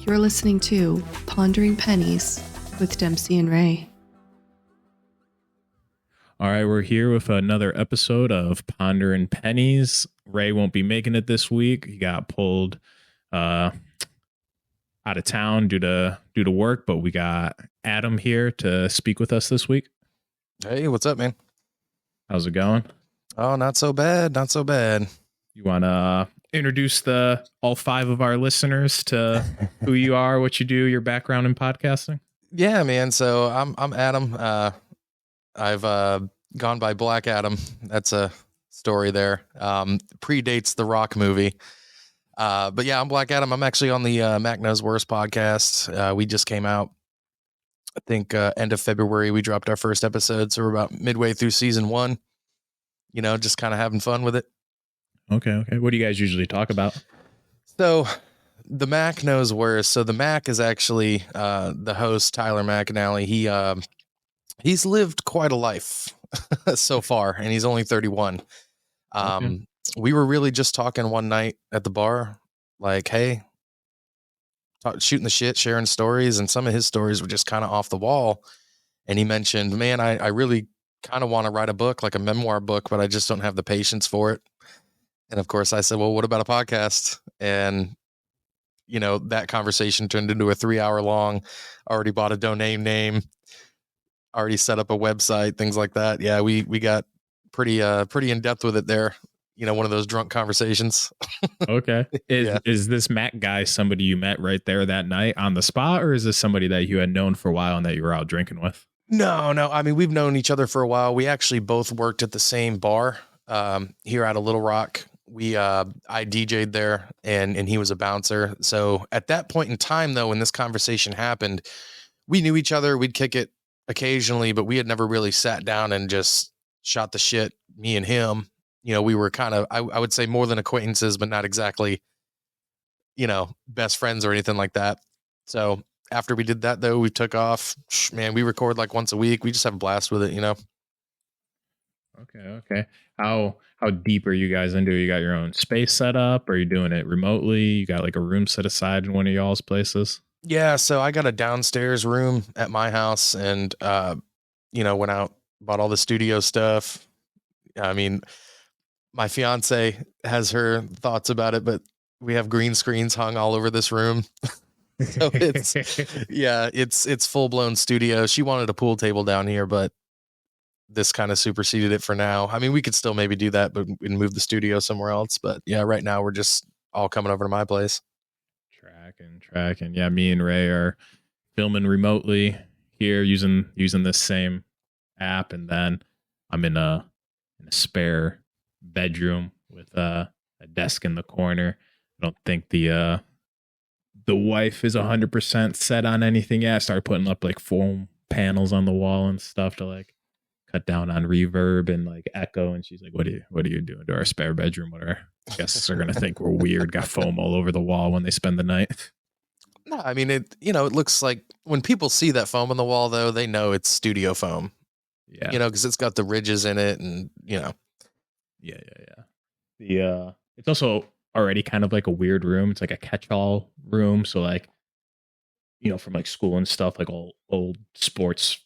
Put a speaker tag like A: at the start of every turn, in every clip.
A: You're listening to Pondering Pennies with Dempsy and Ray.
B: All right, we're here with another episode of Pondering Pennies. Ray won't be making it this week. He got pulled out of town due to work, but we got Adam here to speak with us this week.
C: Hey, what's up, man?
B: How's it going?
C: Oh, not so bad. Not so bad.
B: You want to introduce all five of our listeners to who you are, what you do, your background in podcasting?
C: Yeah, man. So I'm Adam. I've gone by Black Adam. That's a story there. Predates the Rock movie. But yeah, I'm Black Adam. I'm actually on the Mac Knows Worst podcast. We just came out, I think, end of February. We dropped our first episode, so we're about midway through season 1. You know, just kind of having fun with it.
B: Okay. What do you guys usually talk about?
C: So the Mac Knows Worst. So the Mac is actually the host, Tyler McAnally. He's lived quite a life so far, and he's only 31.
B: Okay.
C: We were really just talking one night at the bar, like, hey, shooting the shit, sharing stories, and some of his stories were just kind of off the wall. And he mentioned, man, I really kind of want to write a book, like a memoir book, but I just don't have the patience for it. And of course I said, well, what about a podcast? And, you know, that conversation turned into a 3-hour long, already bought a domain name, already set up a website, things like that. Yeah, we got pretty in depth with it there. You know, one of those drunk conversations.
B: Okay. Is this Mac guy somebody you met right there that night on the spot, or is this somebody that you had known for a while and that you were out drinking with?
C: No. I mean, we've known each other for a while. We actually both worked at the same bar here out of Little Rock. I DJ'd there and he was a bouncer. So at that point in time, though, when this conversation happened, we knew each other. We'd kick it occasionally, but we had never really sat down and just shot the shit, me and him. You know, we were kind of, I would say, more than acquaintances, but not exactly, you know, best friends or anything like that. So after we did that, though, we took off. Man, we record like once a week. We just have a blast with it, you know?
B: Okay. How deep are you guys into it? You got your own space set up? Are you doing it remotely? You got like a room set aside in one of y'all's places?
C: Yeah, so I got a downstairs room at my house and, you know, went out, bought all the studio stuff. I mean, my fiance has her thoughts about it, but we have green screens hung all over this room. So it's full blown studio. She wanted a pool table down here, but this kind of superseded it for now. I mean, we could still maybe do that, but we'd move the studio somewhere else. But yeah, right now we're just all coming over to my place.
B: Tracking. Yeah, me and Ray are filming remotely here using this same app, and then I'm in a spare bedroom with a desk in the corner. I don't think the wife is 100% set on anything yet. I started putting up like foam panels on the wall and stuff to like cut down on reverb and like echo, and she's like, what are you doing to our spare bedroom? What our guests are gonna think we're weird, got foam all over the wall when they spend the night.
C: No, I mean, it looks like when people see that foam on the wall, though, they know it's studio foam.
B: Yeah,
C: you know, because it's got the ridges in it, and you know.
B: Yeah. It's also already kind of like a weird room. It's like a catch-all room, so like, you know, from like school and stuff, like old sports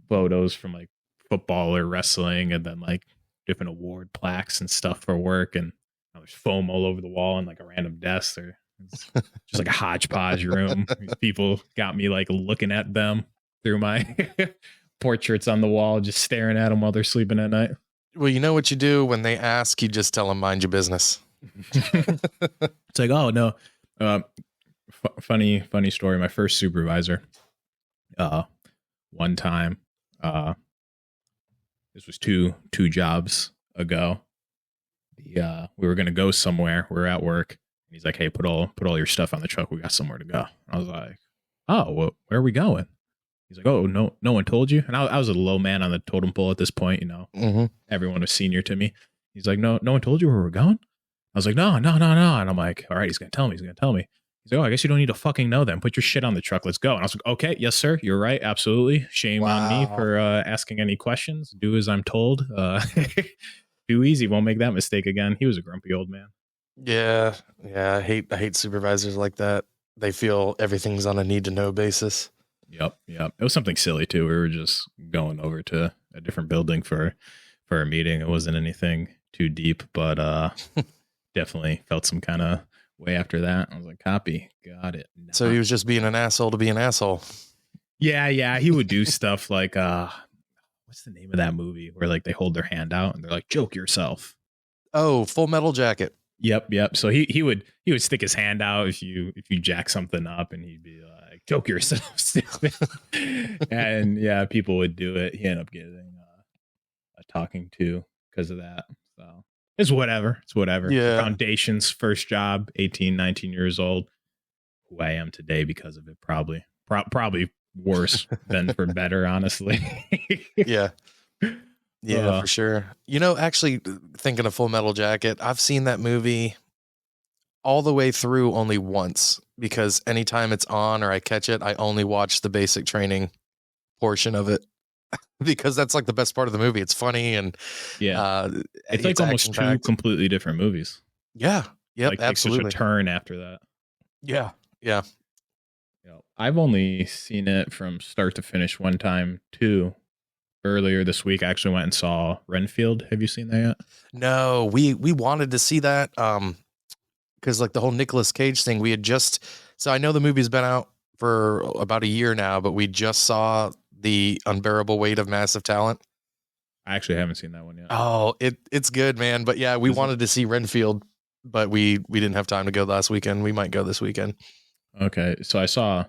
B: photos from like football or wrestling, and then like different award plaques and stuff for work, and there's foam all over the wall and like a random desk. It's just like a hodgepodge room. People got me like looking at them through my portraits on the wall, just staring at them while they're sleeping at night.
C: Well, you know what you do when they ask, you just tell them, mind your business.
B: It's like, oh no. Funny story. My first supervisor, one time, this was two jobs ago. We were going to go somewhere. We were at work. And he's like, hey, put all your stuff on the truck. We got somewhere to go. I was like, oh, well, where are we going? He's like, oh, no one told you. And I was a low man on the totem pole at this point, you know.
C: Mm-hmm.
B: Everyone was senior to me. He's like, no one told you where we're going? I was like, no. And I'm like, all right, he's going to tell me. He's like, oh, I guess you don't need to fucking know then. Put your shit on the truck. Let's go. And I was like, okay, yes, sir. You're right. Absolutely. Shame on me for asking any questions. Do as I'm told. Too easy. Won't make that mistake again. He was a grumpy old man.
C: Yeah. I hate supervisors like that. they feel everything's on a need to know basis.
B: Yep. It was something silly too. We were just going over to a different building for a meeting. It wasn't anything too deep, but definitely felt some kind of way after that. I was like, copy, got it.
C: So he was just being an asshole to be an asshole.
B: Yeah. He would do stuff like what's the name of that movie where like they hold their hand out and they're like, joke yourself.
C: Oh, Full Metal Jacket.
B: Yep. So he would stick his hand out if you jack something up, and he'd be like, joke yourself, stupid. And yeah, people would do it. He ended up getting a talking to because of that. So it's whatever.
C: Yeah.
B: Foundation's first job, 18, 19 years old. Who I am today because of it, probably worse than for better, honestly.
C: Yeah. Yeah, for sure. You know, actually, thinking of Full Metal Jacket, I've seen that movie all the way through only once, because anytime it's on or I catch it, I only watch the basic training portion of it, because that's like the best part of the movie. It's funny, and
B: it's like almost two completely different movies.
C: Yeah. Yep.
B: Like
C: Absolutely.
B: takes such a turn after that.
C: Yeah.
B: I've only seen it from start to finish one time too. Earlier this week, I actually went and saw Renfield. Have you seen that yet?
C: No, we wanted to see that because like the whole Nicolas Cage thing, we had just, so I know the movie's been out for about a year now, but we just saw The Unbearable Weight of Massive Talent.
B: I actually haven't seen that one yet.
C: Oh, it's good, man. But yeah, we wanted to see Renfield, but we didn't have time to go last weekend. We might go this weekend.
B: Okay, so I saw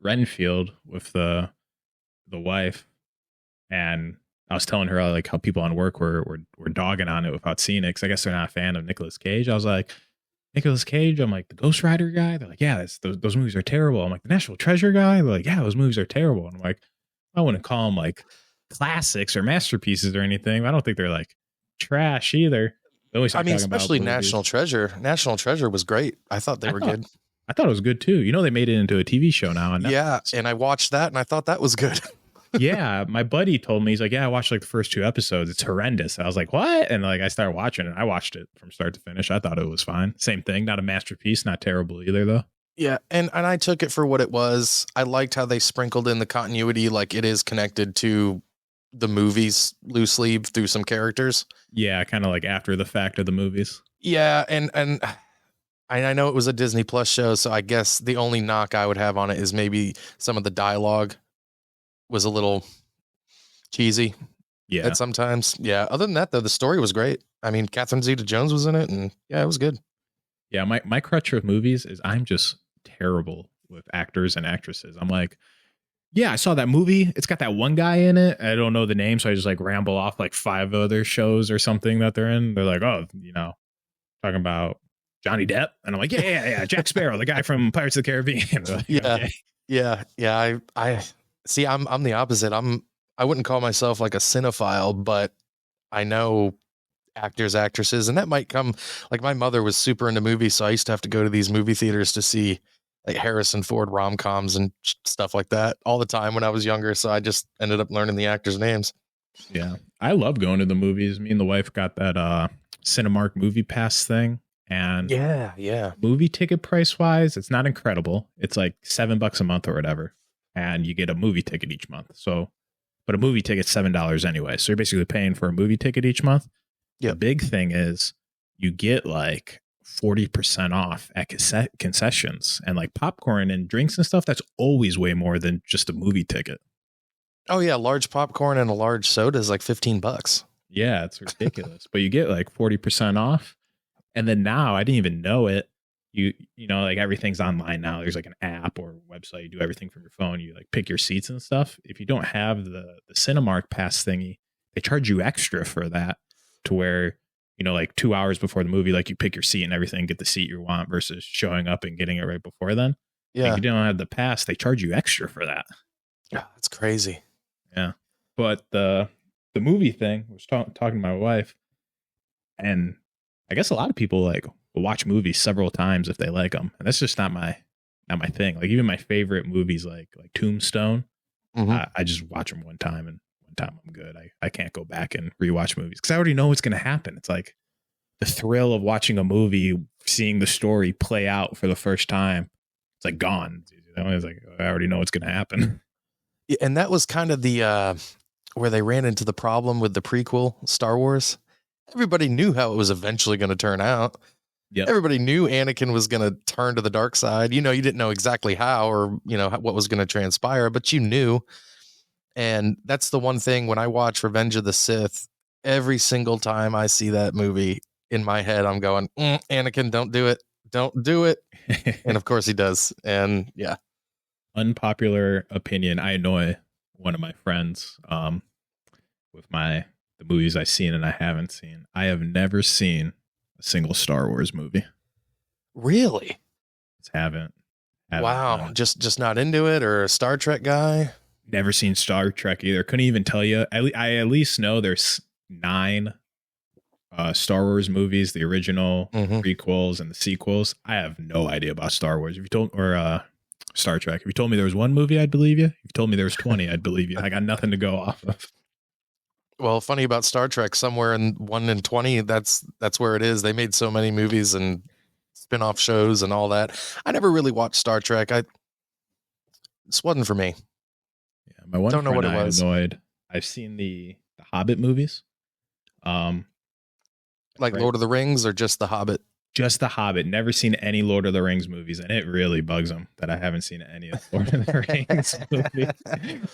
B: Renfield with the wife, and I was telling her like how people on work were dogging on it without seeing it, because I guess they're not a fan of Nicolas Cage. I was like, Nicolas Cage? I'm like, the Ghost Rider guy? They're like, yeah, those movies are terrible. I'm like, the National Treasure guy? They're like, yeah, those movies are terrible. And I'm like, I wouldn't call them like classics or masterpieces or anything. I don't think they're like trash either.
C: I mean, especially National Treasure. National Treasure was great. I thought they were good.
B: I thought it was good too. You know, they made it into a TV show now.
C: Yeah, and I watched that and I thought that was good.
B: Yeah, my buddy told me, he's like, yeah, I watched like the first 2 episodes. It's horrendous. I was like, what? And like I started watching it. I watched it from start to finish. I thought it was fine. Same thing. Not a masterpiece. Not terrible either, though.
C: Yeah, and I took it for what it was. I liked how they sprinkled in the continuity, like it is connected to the movies loosely through some characters.
B: Yeah, kind of like after the fact of the movies.
C: Yeah, and I know it was a Disney Plus show, so I guess the only knock I would have on it is maybe some of the dialogue was a little cheesy.
B: Yeah.
C: At sometimes. Yeah. Other than that, though, the story was great. I mean, Catherine Zeta-Jones was in it, and yeah, it was good.
B: Yeah, my crutch with movies is I'm just terrible with actors and actresses. I'm like, yeah, I saw that movie. It's got that one guy in it. I don't know the name, so I just like ramble off like 5 other shows or something that they're in. They're like, oh, you know, talking about Johnny Depp, and I'm like, yeah, Jack Sparrow, the guy from Pirates of the Caribbean. Like,
C: yeah,
B: okay.
C: yeah. I see. I'm the opposite. I wouldn't call myself like a cinephile, but I know actors, actresses, and that might come, like my mother was super into movies, so I used to have to go to these movie theaters to see like Harrison Ford rom-coms and stuff like that all the time when I was younger, so I just ended up learning the actors' names.
B: Yeah, I love going to the movies. Me and the wife got that Cinemark movie pass thing, and
C: yeah,
B: movie ticket price wise, it's not incredible. It's like $7 a month or whatever, and you get a movie ticket each month. So, but a movie ticket's $7 anyway, so you're basically paying for a movie ticket each month.
C: Yeah.
B: The big thing is you get like 40% off at concessions, and like popcorn and drinks and stuff. That's always way more than just a movie ticket.
C: Oh yeah, large popcorn and a large soda is like $15.
B: Yeah, it's ridiculous. But you get like 40% off. And then now, I didn't even know it. You know, like everything's online now. There's like an app or website. You do everything from your phone. You like pick your seats and stuff. If you don't have the Cinemark pass thingy, they charge you extra for that, to where, you know, like 2 hours before the movie, like you pick your seat and everything, get the seat you want, versus showing up and getting it right before then.
C: Yeah.
B: If you don't have the pass, they charge you extra for that.
C: Yeah, that's crazy.
B: Yeah. But the movie thing, I was talking to my wife, and I guess a lot of people like will watch movies several times if they like them, and that's just not my thing. Like even my favorite movies, like Tombstone, I just watch them one time, and one time I'm good. I can't go back and rewatch movies because I already know what's going to happen. It's like the thrill of watching a movie, seeing the story play out for the first time. it's like gone. You know, it's like I already know what's gonna happen.
C: Yeah, and that was kind of the where they ran into the problem with the prequel Star Wars. Everybody knew how it was eventually going to turn out.
B: Yep.
C: Everybody knew Anakin was going to turn to the dark side. You know, you didn't know exactly how or, you know, what was going to transpire, but you knew. And that's the one thing when I watch Revenge of the Sith, every single time I see that movie in my head, I'm going, Anakin, don't do it. Don't do it. And of course he does. And yeah.
B: Unpopular opinion. I annoy one of my friends with the movies I've seen and I haven't seen. I have never seen a single Star Wars movie.
C: Really?
B: Haven't
C: Wow. Just not into it, or a Star Trek guy?
B: Never seen Star Trek either. Couldn't even tell you. I at least know there's 9 Star Wars movies, the original, prequels, and the sequels. I have no idea about Star Wars. If you told Star Trek. If you told me there was one movie, I'd believe you. If you told me there was 20, I'd believe you. I got nothing to go off of.
C: Well, funny about Star Trek, somewhere in 1 and 20, that's where it is. They made so many movies and spin-off shows and all that. I never really watched Star Trek. This wasn't for me.
B: Yeah, my one
C: Don't know
B: friend
C: what it was.
B: annoyed. I've seen the Hobbit movies.
C: Like
B: right.
C: Lord of the Rings or just The Hobbit?
B: Just The Hobbit. Never seen any Lord of the Rings movies, and it really bugs him that I haven't seen any of the Lord of the Rings movies.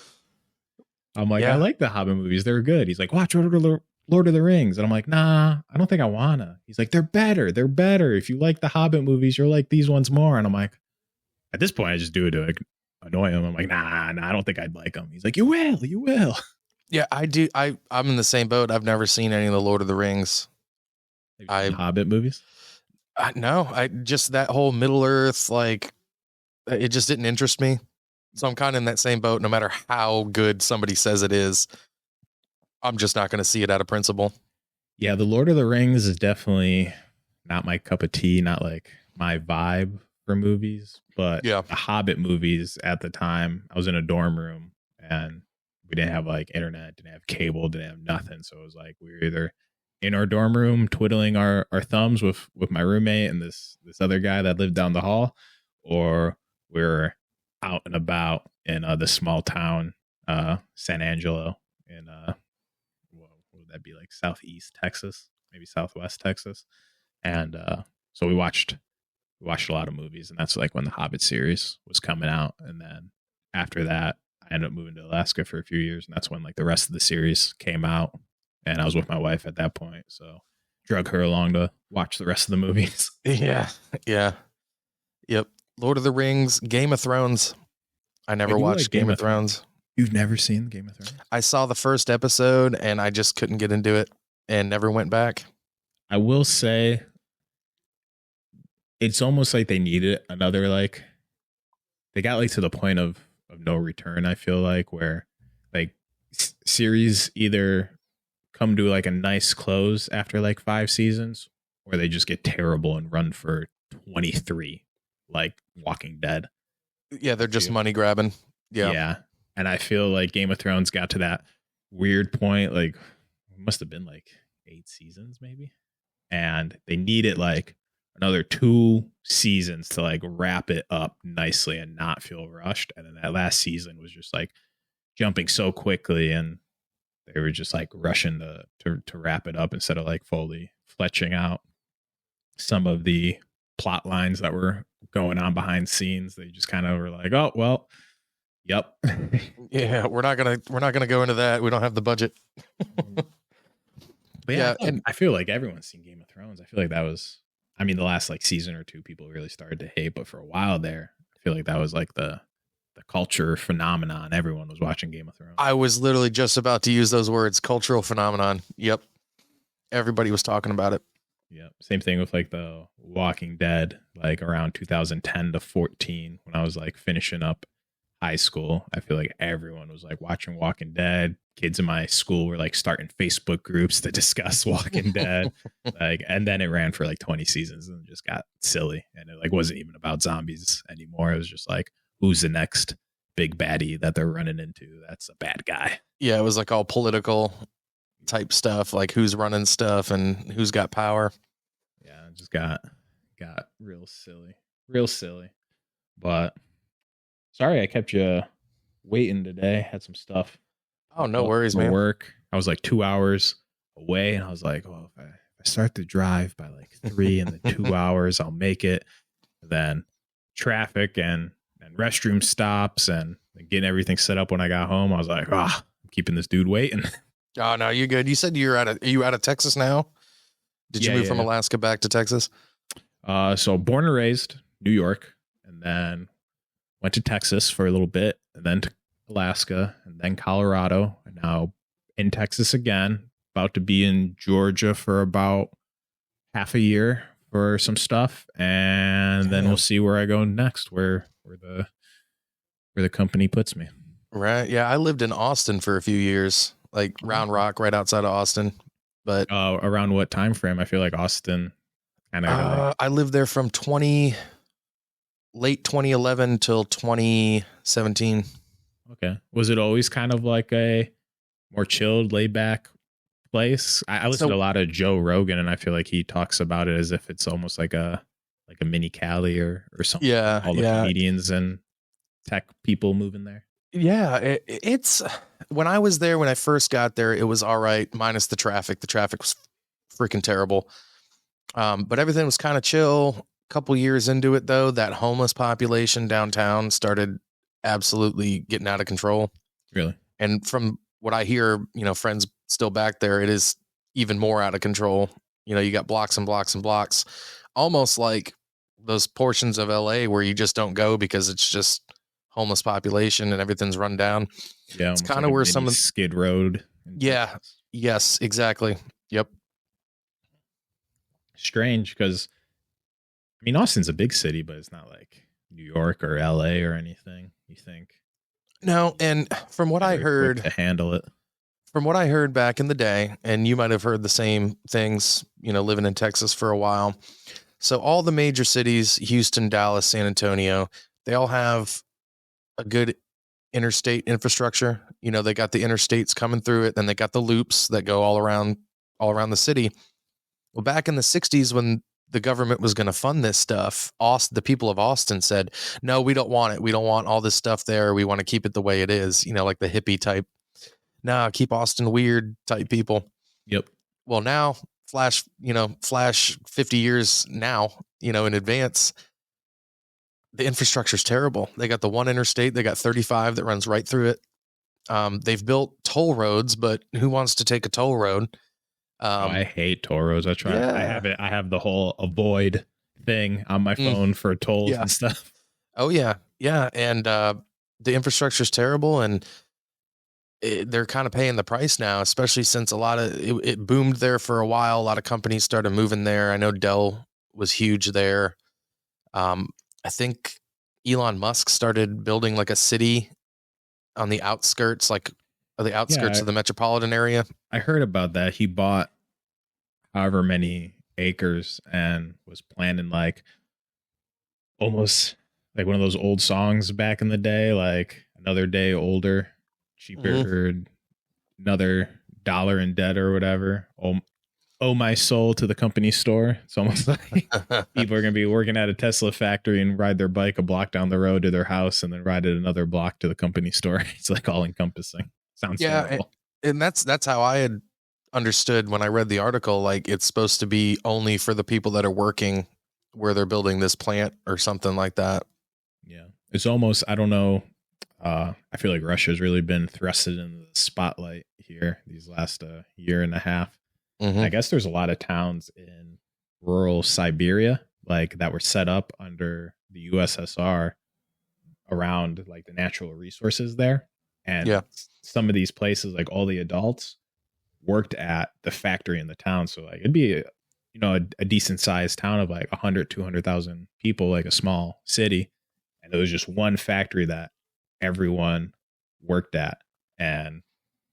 B: I'm like, I like the Hobbit movies. They're good. He's like, watch Lord of the Rings. And I'm like, nah, I don't think I wanna. He's like, they're better. They're better. If you like the Hobbit movies, you're like these ones more. And I'm like, at this point, I just do it to annoy him. I'm like, nah, I don't think I'd like them. He's like, you will.
C: Yeah, I do. I'm in the same boat. I've never seen any of the Lord of the Rings.
B: Hobbit movies?
C: No, I just that whole Middle Earth, like, it just didn't interest me. So I'm kind of in that same boat. No matter how good somebody says it is, I'm just not going to see it out of principle.
B: Yeah, the Lord of the Rings is definitely not my cup of tea, not like my vibe for movies. But
C: yeah,
B: the Hobbit movies at the time, I was in a dorm room and we didn't have like internet, didn't have cable, didn't have nothing. So it was like we were either in our dorm room twiddling our thumbs with my roommate and this other guy that lived down the hall, or we're out and about in the small town San Angelo in what would that be, like southeast Texas, maybe southwest Texas. And so we watched a lot of movies, and that's like when the Hobbit series was coming out. And then after that I ended up moving to Alaska for a few years, and that's when like the rest of the series came out. And I was with my wife at that point, so drug her along to watch the rest of the movies.
C: Yeah. Yep. Lord of the Rings, Game of Thrones. I never watched like Game of Thrones.
B: You've never seen Game of Thrones?
C: I saw the first episode and I just couldn't get into it and never went back.
B: I will say it's almost like they needed another, like they got like to the point of no return, I feel like, where like series either come to like a nice close after like 5 seasons, or they just get terrible and run for 23, like Walking Dead.
C: Yeah, they're just money grabbing.
B: Yeah. And I feel like Game of Thrones got to that weird point, like it must have been like 8 seasons maybe, and they needed like another 2 seasons to like wrap it up nicely and not feel rushed. And then that last season was just like jumping so quickly, and they were just like rushing to wrap it up instead of like fully fleshing out some of the plot lines that were going on behind scenes. They just kind of were like, oh well, yep.
C: Yeah, we're not gonna go into that. We don't have the budget.
B: But yeah, and I feel like everyone's seen Game of Thrones. I feel like that was, I mean, the last like season or 2 people really started to hate, but for a while there, I feel like that was like the culture phenomenon. Everyone was watching Game of Thrones.
C: I was literally just about to use those words, cultural phenomenon. Yep. Everybody was talking about it.
B: Yep. Same thing with like the Walking Dead, like around 2010 to 14, when I was like finishing up high school. I feel like everyone was like watching Walking Dead. Kids in my school were like starting Facebook groups to discuss Walking Dead. Like, and then it ran for like 20 seasons and just got silly. And it like wasn't even about zombies anymore. It was just like, who's the next big baddie that they're running into? That's a bad guy.
C: Yeah, it was like all political type stuff, like who's running stuff and who's got power.
B: Yeah, it just got real silly. But sorry I kept you waiting today. Had some stuff.
C: Oh, no worries, man.
B: Work. I was like 2 hours away, and I was like, well, if I start the drive by like 3 and the 2 hours, I'll make it. Then traffic and restroom stops and getting everything set up when I got home. I was like, I'm keeping this dude waiting.
C: Oh, no, you're good. You said are you out of Texas now? Did you move from Alaska back to Texas?
B: So born and raised New York, and then went to Texas for a little bit, and then to Alaska, and then Colorado, and now in Texas again. About to be in Georgia for about half a year for some stuff, and then we'll see where I go next, where the company puts me.
C: Right. Yeah, I lived in Austin for a few years, like Round Rock, right outside of Austin. But
B: around what time frame? I feel like Austin kind of.
C: I lived there from late 2011 till 2017.
B: Okay. Was it always kind of like a more chilled, laid back place? I listen to a lot of Joe Rogan, and I feel like he talks about it as if it's almost like a mini Cali or something.
C: Yeah.
B: All the comedians and tech people moving there.
C: Yeah. It's when I was there, when I first got there, it was all right, minus the traffic. The traffic was freaking terrible. But everything was kind of chill. A couple years into it, though, that homeless population downtown started absolutely getting out of control.
B: Really?
C: And from what I hear, friends still back there, it is even more out of control. You got blocks and blocks and blocks, almost like those portions of LA where you just don't go because it's just homeless population and everything's run down.
B: Yeah.
C: It's kind of where some of
B: Skid Road.
C: Yeah. Yes, exactly. Yep.
B: Strange, because I mean, Austin's a big city, but it's not like New York or LA or anything. You think?
C: No, and from what I heard,
B: to handle it.
C: From what I heard back in the day, and you might have heard the same things, living in Texas for a while. So all the major cities, Houston, Dallas, San Antonio, they all have a good interstate infrastructure. They got the interstates coming through it, then they got the loops that go all around the city. Well, back in the 60s, when the government was going to fund this stuff, the people of Austin said, no, we don't want it. We don't want all this stuff there. We want to keep it the way it is, like the hippie type. Nah, keep Austin weird type people.
B: Yep.
C: Well, now flash 50 years now, in advance, the infrastructure's terrible. They got the one interstate, they got 35 that runs right through it. They've built toll roads, but who wants to take a toll road?
B: I hate toll roads. I try. Yeah. I have it. I have the whole avoid thing on my phone for tolls and stuff.
C: Oh yeah, yeah, and the infrastructure's terrible, and they're kind of paying the price now, especially since a lot of it boomed there for a while. A lot of companies started moving there. I know Dell was huge there. I think Elon Musk started building like a city on the outskirts, of the metropolitan area.
B: I heard about that. He bought however many acres and was planning like almost like one of those old songs back in the day, like Another Day Older, Cheaper, Another Dollar in Debt or whatever. Oh my soul to the company store. It's almost like people are going to be working at a Tesla factory and ride their bike a block down the road to their house and then ride it another block to the company store. It's like all encompassing. Sounds terrible.
C: And that's how I had understood when I read the article. Like, it's supposed to be only for the people that are working where they're building this plant or something like that.
B: Yeah. It's almost, I don't know. I feel like Russia's really been thrusted in the spotlight here these last year and a half. Mm-hmm. I guess there's a lot of towns in rural Siberia like that were set up under the USSR around like the natural resources there. And some of these places, like all the adults worked at the factory in the town. So like it'd be, a decent sized town of like 100, 200,000 people, like a small city. And there was just one factory that everyone worked at. And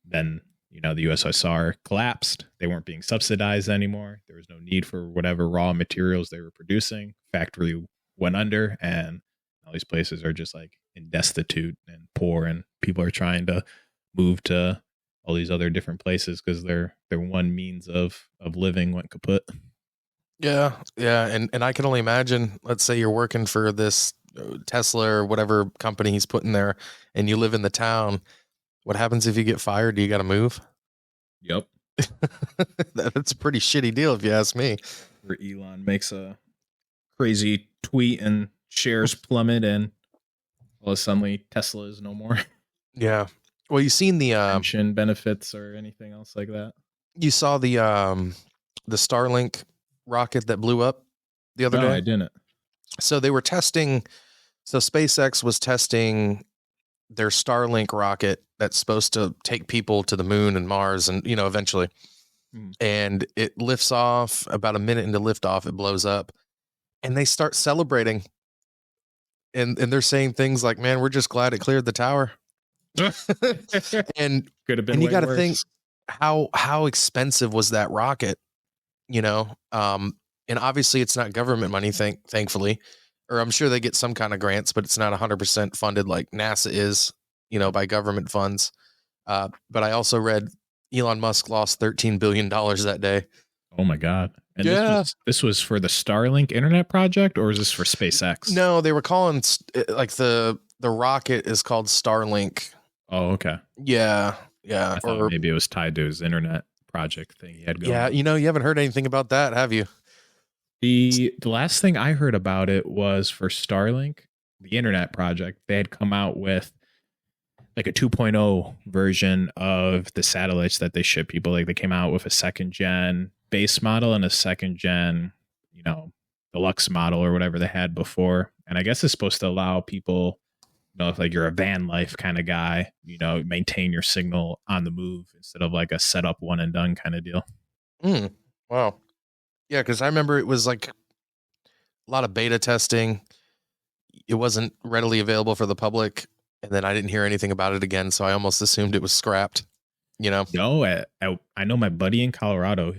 B: then, the USSR collapsed. They weren't being subsidized anymore. There was no need for whatever raw materials they were producing. Factory went under, and all these places are just like destitute and poor, and people are trying to move to all these other different places because their one means of living went kaput.
C: Yeah. And I can only imagine, let's say you're working for this, Tesla or whatever company he's putting there, and you live in the town, what happens if you get fired? Do you got to move?
B: Yep.
C: That's a pretty shitty deal if you ask me.
B: Where Elon makes a crazy tweet and shares plummet, and all of a sudden Tesla is no more.
C: Yeah. Well, you seen the
B: Pension benefits or anything else like that.
C: you saw the Starlink rocket that blew up the other
B: No,
C: day?
B: I didn't.
C: So they were testing. So SpaceX was testing their Starlink rocket that's supposed to take people to the moon and Mars, and eventually. And it lifts off. About a minute into liftoff, it blows up, and they start celebrating. And they're saying things like, "Man, we're just glad it cleared the tower." And
B: Could have been.
C: And you
B: way
C: got to
B: worse.
C: think how expensive was that rocket? And obviously it's not government money, thankfully, or I'm sure they get some kind of grants, but it's not 100% funded like NASA is, by government funds. But I also read Elon Musk lost $13 billion that day.
B: Oh my God. And
C: Yeah.
B: this was for the Starlink internet project, or is this for SpaceX?
C: No, they were calling like the rocket is called Starlink.
B: Oh, okay.
C: Yeah.
B: I thought maybe it was tied to his internet project thing he had going.
C: Yeah, you haven't heard anything about that, have you?
B: The last thing I heard about it was for Starlink, the internet project. They had come out with like a 2.0 version of the satellites that they ship people. Like they came out with a second gen base model and a second gen, deluxe model or whatever they had before. And I guess it's supposed to allow people, if like you're a van life kind of guy, maintain your signal on the move instead of like a set up one and done kind of deal.
C: Wow. Yeah, because I remember it was like a lot of beta testing. It wasn't readily available for the public, and then I didn't hear anything about it again, so I almost assumed it was scrapped.
B: No, I know my buddy in Colorado,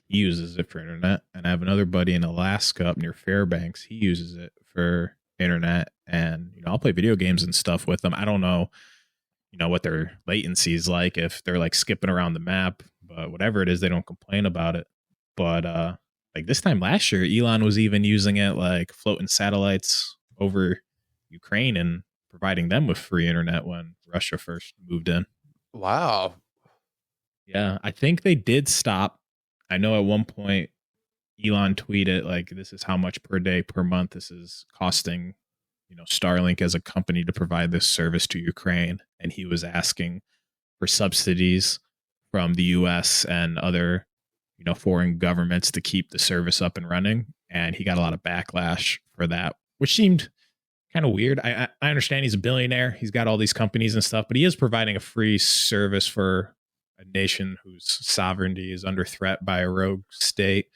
B: he uses it for internet, and I have another buddy in Alaska up near Fairbanks. He uses it for internet, and I'll play video games and stuff with them. I don't know, what their latency is like, if they're like skipping around the map, but whatever it is, they don't complain about it. But like this time last year, Elon was even using it like floating satellites over Ukraine and providing them with free internet when Russia first moved in.
C: Wow.
B: Yeah, I think they did stop. I know at one point Elon tweeted like, this is how much per day per month this is costing, Starlink as a company to provide this service to Ukraine. And he was asking for subsidies from the US and other foreign governments to keep the service up and running. And he got a lot of backlash for that, which seemed kind of weird. I understand he's a billionaire. He's got all these companies and stuff, but he is providing a free service for a nation whose sovereignty is under threat by a rogue state.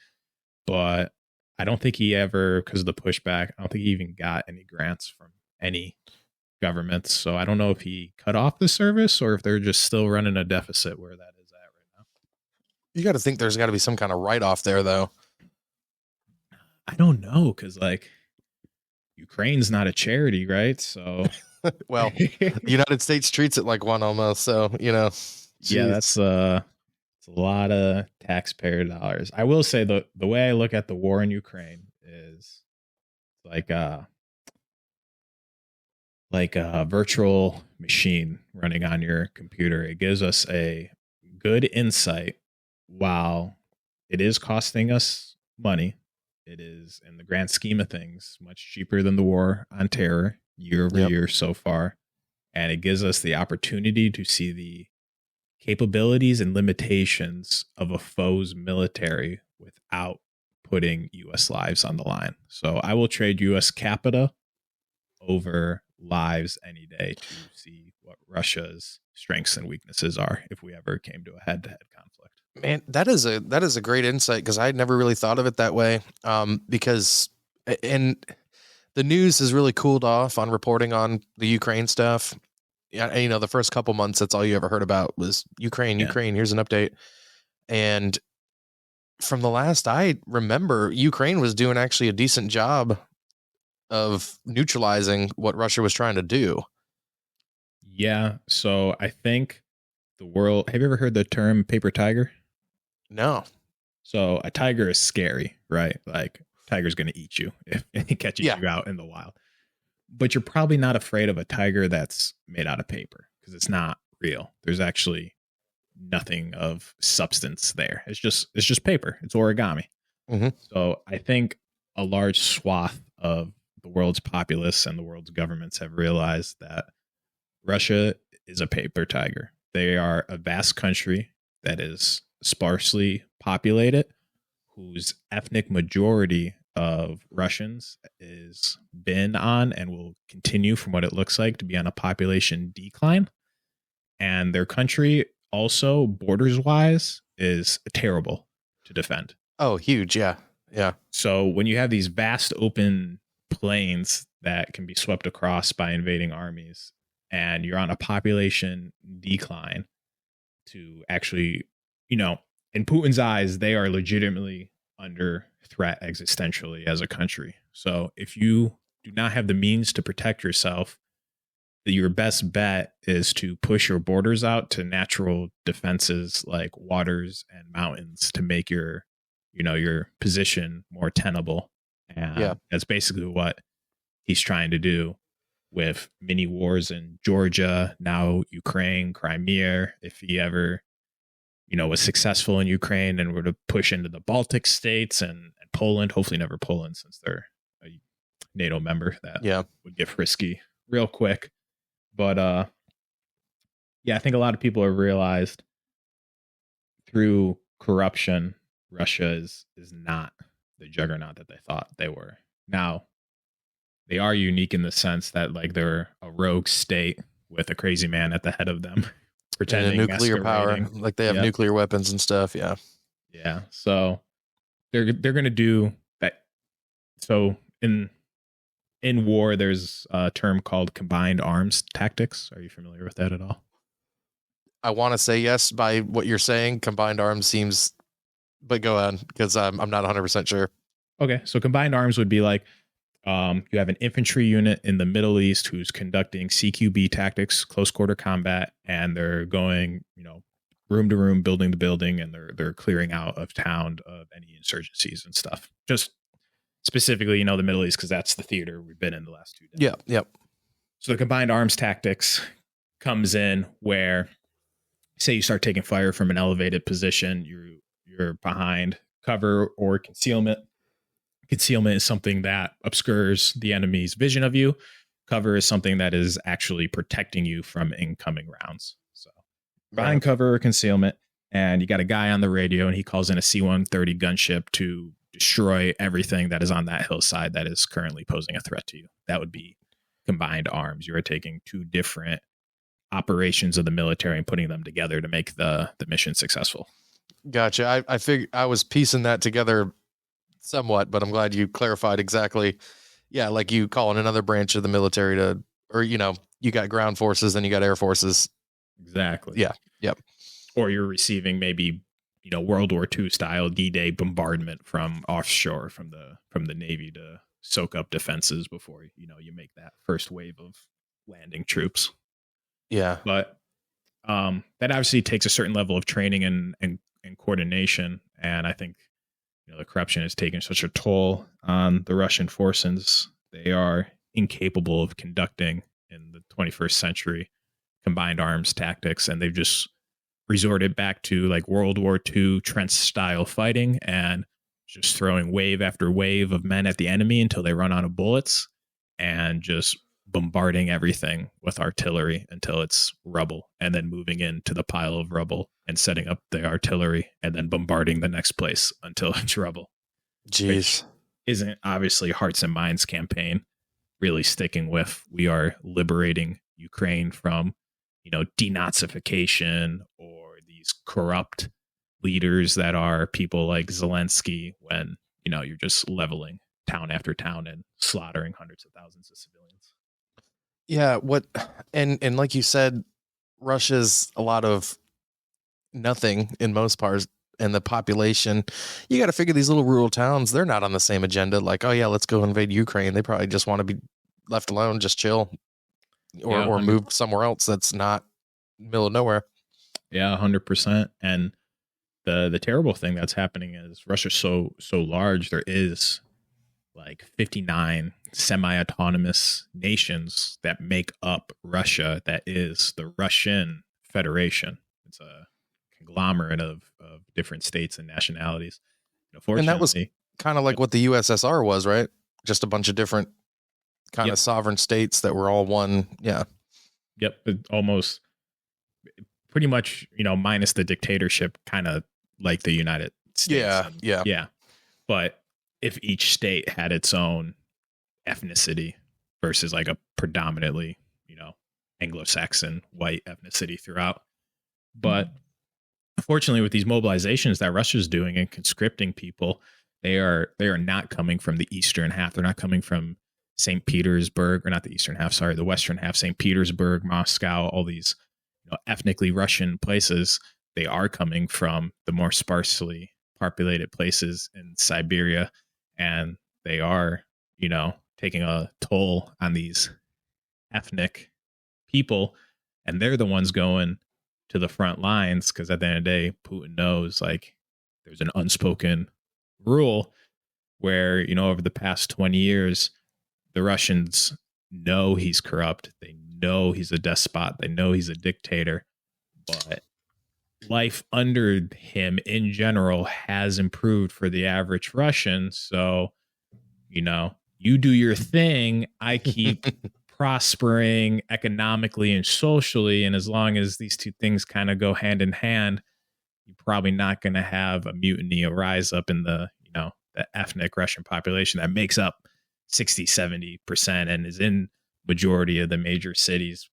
B: But I don't think he ever, because of the pushback, I don't think he even got any grants from any governments. So I don't know if he cut off the service or if they're just still running a deficit where that is at right now.
C: You got to think there's got to be some kind of write-off there, though.
B: I don't know, because like Ukraine's not a charity, right? So
C: well, the United States treats it like one almost. So
B: yeah, that's it's a lot of taxpayer dollars. I will say the way I look at the war in Ukraine is like a virtual machine running on your computer. It gives us a good insight while it is costing us money. It is, in the grand scheme of things, much cheaper than the war on terror year over year so far. And it gives us the opportunity to see the capabilities and limitations of a foe's military without putting U.S. lives on the line. So I will trade U.S. capita over lives any day to see what Russia's strengths and weaknesses are if we ever came to a head-to-head conflict.
C: Man, that is a great insight, because I had never really thought of it that way. Because the news has really cooled off on reporting on the Ukraine stuff. Yeah, the first couple months, that's all you ever heard about was Ukraine. Here's an update. And from the last I remember, Ukraine was doing actually a decent job of neutralizing what Russia was trying to do.
B: Yeah. So I think the world, have you ever heard the term paper tiger?
C: No.
B: So a tiger is scary, right? Like tiger's going to eat you if he catches you out in the wild. but you're probably not afraid of a tiger that's made out of paper because it's not real. There's actually nothing of substance there. It's just paper. It's origami.
C: Hmm.
B: So I think a large swath of the world's populace and the world's governments have realized that Russia is a paper tiger. They are a vast country that is sparsely populated, whose ethnic majority of Russians is been on and will continue, from what it looks like, to be on a population decline. And their country also, borders wise, is terrible to defend.
C: Oh, huge. Yeah. Yeah.
B: So when you have these vast open plains that can be swept across by invading armies, and you're on a population decline, to actually, in Putin's eyes, they are legitimately under threat existentially as a country. So if you do not have the means to protect yourself, your best bet is to push your borders out to natural defenses like waters and mountains to make your position more tenable. And that's basically what he's trying to do with mini wars in Georgia, now Ukraine, Crimea. If he ever, was successful in Ukraine and were to push into the Baltic states and Poland, hopefully never Poland since they're a NATO member, that would get frisky real quick. But I think a lot of people have realized through corruption, Russia is not the juggernaut that they thought they were. Now, they are unique in the sense that like they're a rogue state with a crazy man at the head of them, pretending
C: and nuclear power, like they have nuclear weapons and stuff. Yeah.
B: Yeah. So they're going to do that. So in war, there's a term called combined arms tactics. Are you familiar with that at all?
C: I want to say yes by what you're saying. Combined arms seems, but go on, because I'm not 100% sure.
B: Okay. So combined arms would be like, you have an infantry unit in the Middle East who's conducting CQB tactics, close quarter combat, and they're going, room to room, building to building, and they're clearing out of town of any insurgencies and stuff. Just specifically, the Middle East, because that's the theater we've been in the last 2 days.
C: Yeah. Yep.
B: So the combined arms tactics comes in where, say, you start taking fire from an elevated position, you're behind cover or concealment. Concealment is something that obscures the enemy's vision of you. Cover is something that is actually protecting you from incoming rounds. So behind cover or concealment, and you got a guy on the radio, and he calls in a C-130 gunship to destroy everything that is on that hillside that is currently posing a threat to you. That would be combined arms. You are taking two different operations of the military and putting them together to make the mission successful.
C: Gotcha. I figured I was piecing that together somewhat, but I'm glad you clarified exactly. Yeah, like you call in another branch of the military you got ground forces and you got air forces.
B: Exactly.
C: Yeah. Yep.
B: Or you're receiving maybe, World War II style D-Day bombardment from offshore from the Navy to soak up defenses before, you make that first wave of landing troops.
C: Yeah.
B: But that obviously takes a certain level of training and coordination. And I think, the corruption has taken such a toll on the Russian forces. They are incapable of conducting in the 21st century combined arms tactics. And they've just resorted back to like World War II trench style fighting and just throwing wave after wave of men at the enemy until they run out of bullets and just bombarding everything with artillery until it's rubble, and then moving into the pile of rubble and setting up the artillery and then bombarding the next place until it's rubble.
C: Jeez.
B: Which isn't obviously Hearts and Minds campaign really sticking with, we are liberating Ukraine from, denazification or these corrupt leaders that are people like Zelensky, when, you're just leveling town after town and slaughtering hundreds of thousands of civilians.
C: Yeah, and like you said, Russia's a lot of nothing in most parts, and the population, you got to figure these little rural towns, they're not on the same agenda. Like, oh yeah, let's go invade Ukraine. They probably just want to be left alone, just chill, or move somewhere else that's not middle of nowhere.
B: Yeah, 100%. And the terrible thing that's happening is Russia's so large. There is like 59 semi-autonomous nations that make up Russia. That is the Russian Federation. It's a conglomerate of different states and nationalities.
C: And that was
B: Unfortunately,
C: kind of like
B: yep,
C: what the USSR was, right? Just a bunch of different kind
B: yep,
C: of sovereign states that were all one. Yeah.
B: yep, almost pretty much, minus the dictatorship, kind of like the United States.
C: Yeah.
B: And
C: Yeah.
B: yeah, but if each state had its own ethnicity versus like a predominantly, Anglo-Saxon white ethnicity throughout. But unfortunately, with these mobilizations that Russia's doing and conscripting people, they are not coming from the eastern half. They're not coming from St. Petersburg, or not the eastern half, sorry, the western half, St. Petersburg, Moscow, all these ethnically Russian places. They are coming from the more sparsely populated places in Siberia, and they are, taking a toll on these ethnic people, and they're the ones going to the front lines because at the end of the day, Putin knows like there's an unspoken rule where, over the past 20 years, the Russians know he's corrupt. They know he's a despot. They know he's a dictator. But life under him in general has improved for the average Russian. So, you do your thing. I keep prospering economically and socially. And as long as these two things kind of go hand in hand, you're probably not going to have a mutiny, a rise up in the, the ethnic Russian population that makes up 60-70% and is in majority of the major cities.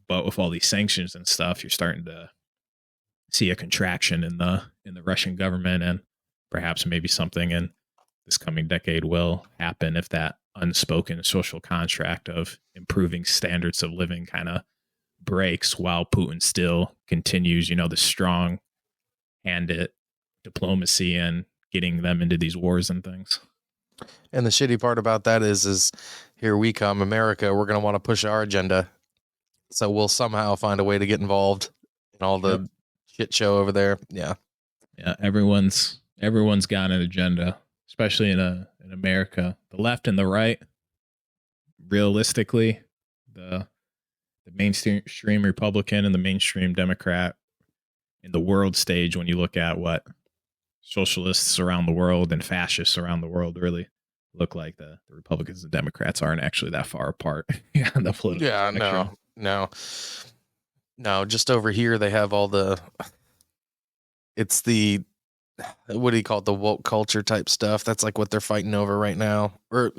B: But with all these sanctions and stuff, you're starting to see a contraction in the Russian government, and perhaps maybe something in this coming decade will happen if that unspoken social contract of improving standards of living kind of breaks while Putin still continues, the strong handed diplomacy and getting them into these wars and things.
C: And the shitty part about that is here we come, America, we're going to want to push our agenda. So we'll somehow find a way to get involved in all the shit show over there. Yeah.
B: Yeah. Everyone's got an agenda, especially in America. The left and the right, realistically, the mainstream Republican and the mainstream Democrat in the world stage, when you look at what socialists around the world and fascists around the world really look like, the Republicans and Democrats aren't actually that far apart. Yeah, the political spectrum.
C: No, just over here they have all it's the, what do you call it, the woke culture type stuff. That's like what they're fighting over right now. Or,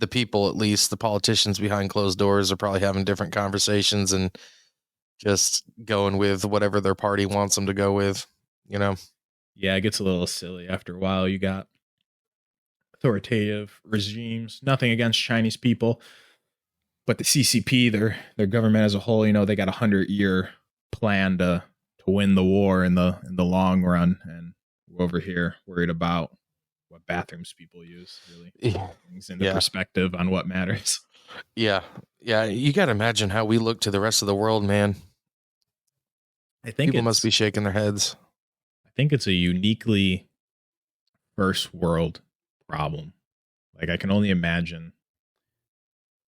C: the people, at least the politicians behind closed doors, are probably having different conversations and just going with whatever their party wants them to go with,
B: Yeah, it gets a little silly after a while. You got authoritative regimes, nothing against Chinese people, but the CCP, their government as a whole, they got 100-year plan to win the war in the long run, and we're over here worried about what bathrooms people use. Really, things into perspective on what matters.
C: Yeah. You got to imagine how we look to the rest of the world, man.
B: I think
C: people must be shaking their heads.
B: I think it's a uniquely first world problem. Like, I can only imagine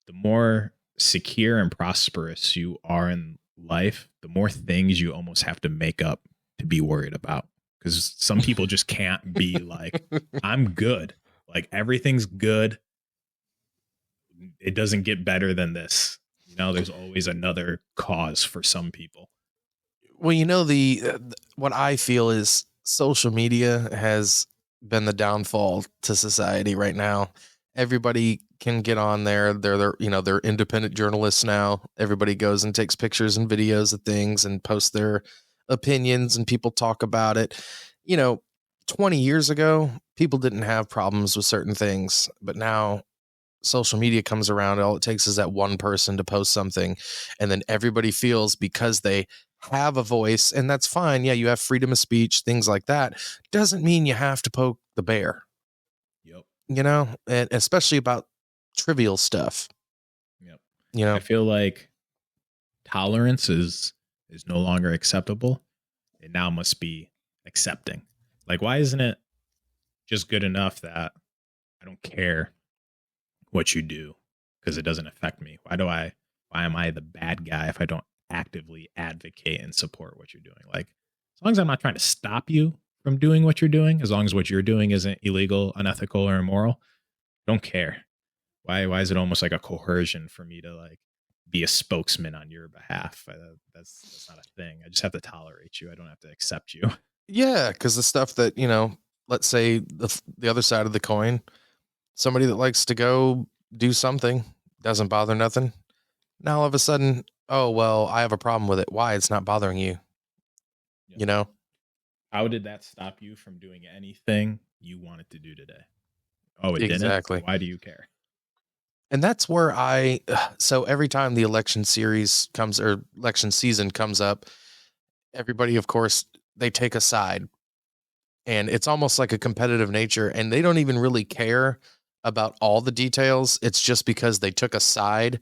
B: the more secure and prosperous you are in life, the more things you almost have to make up to be worried about. Because some people just can't be like, I'm good. Like, everything's good. It doesn't get better than this. There's always another cause for some people.
C: Well, what I feel is social media has been the downfall to society right now. Everybody can get on there. They're independent journalists now. Everybody goes and takes pictures and videos of things and posts their opinions, and people talk about it. 20 years ago, people didn't have problems with certain things, but now social media comes around. All it takes is that one person to post something, and then everybody feels because they have a voice, and that's fine. Yeah, you have freedom of speech, things like that. Doesn't mean you have to poke the bear.
B: Yep.
C: And especially about trivial stuff.
B: Yep. I feel like tolerance is no longer acceptable. It now must be accepting. Like, why isn't it just good enough that I don't care what you do because it doesn't affect me. Why am I the bad guy if I don't actively advocate and support what you're doing? Like, as long as I'm not trying to stop you from doing what you're doing, as long as what you're doing isn't illegal, unethical, or immoral, I don't care. Why is it almost like a coercion for me to like be a spokesman on your behalf? That's not a thing. I just have to tolerate you. I don't have to accept you.
C: Yeah, because the stuff that, let's say the other side of the coin, somebody that likes to go do something, doesn't bother nothing. Now all of a sudden, oh, well, I have a problem with it. Why? It's not bothering you.
B: Yep. How did that stop you from doing anything you wanted to do today? Oh, it
C: Exactly.
B: didn't? Why do you care?
C: And that's where so every time the election series comes or election season comes up, everybody, of course, they take a side, and it's almost like a competitive nature, and they don't even really care about all the details. It's just because they took a side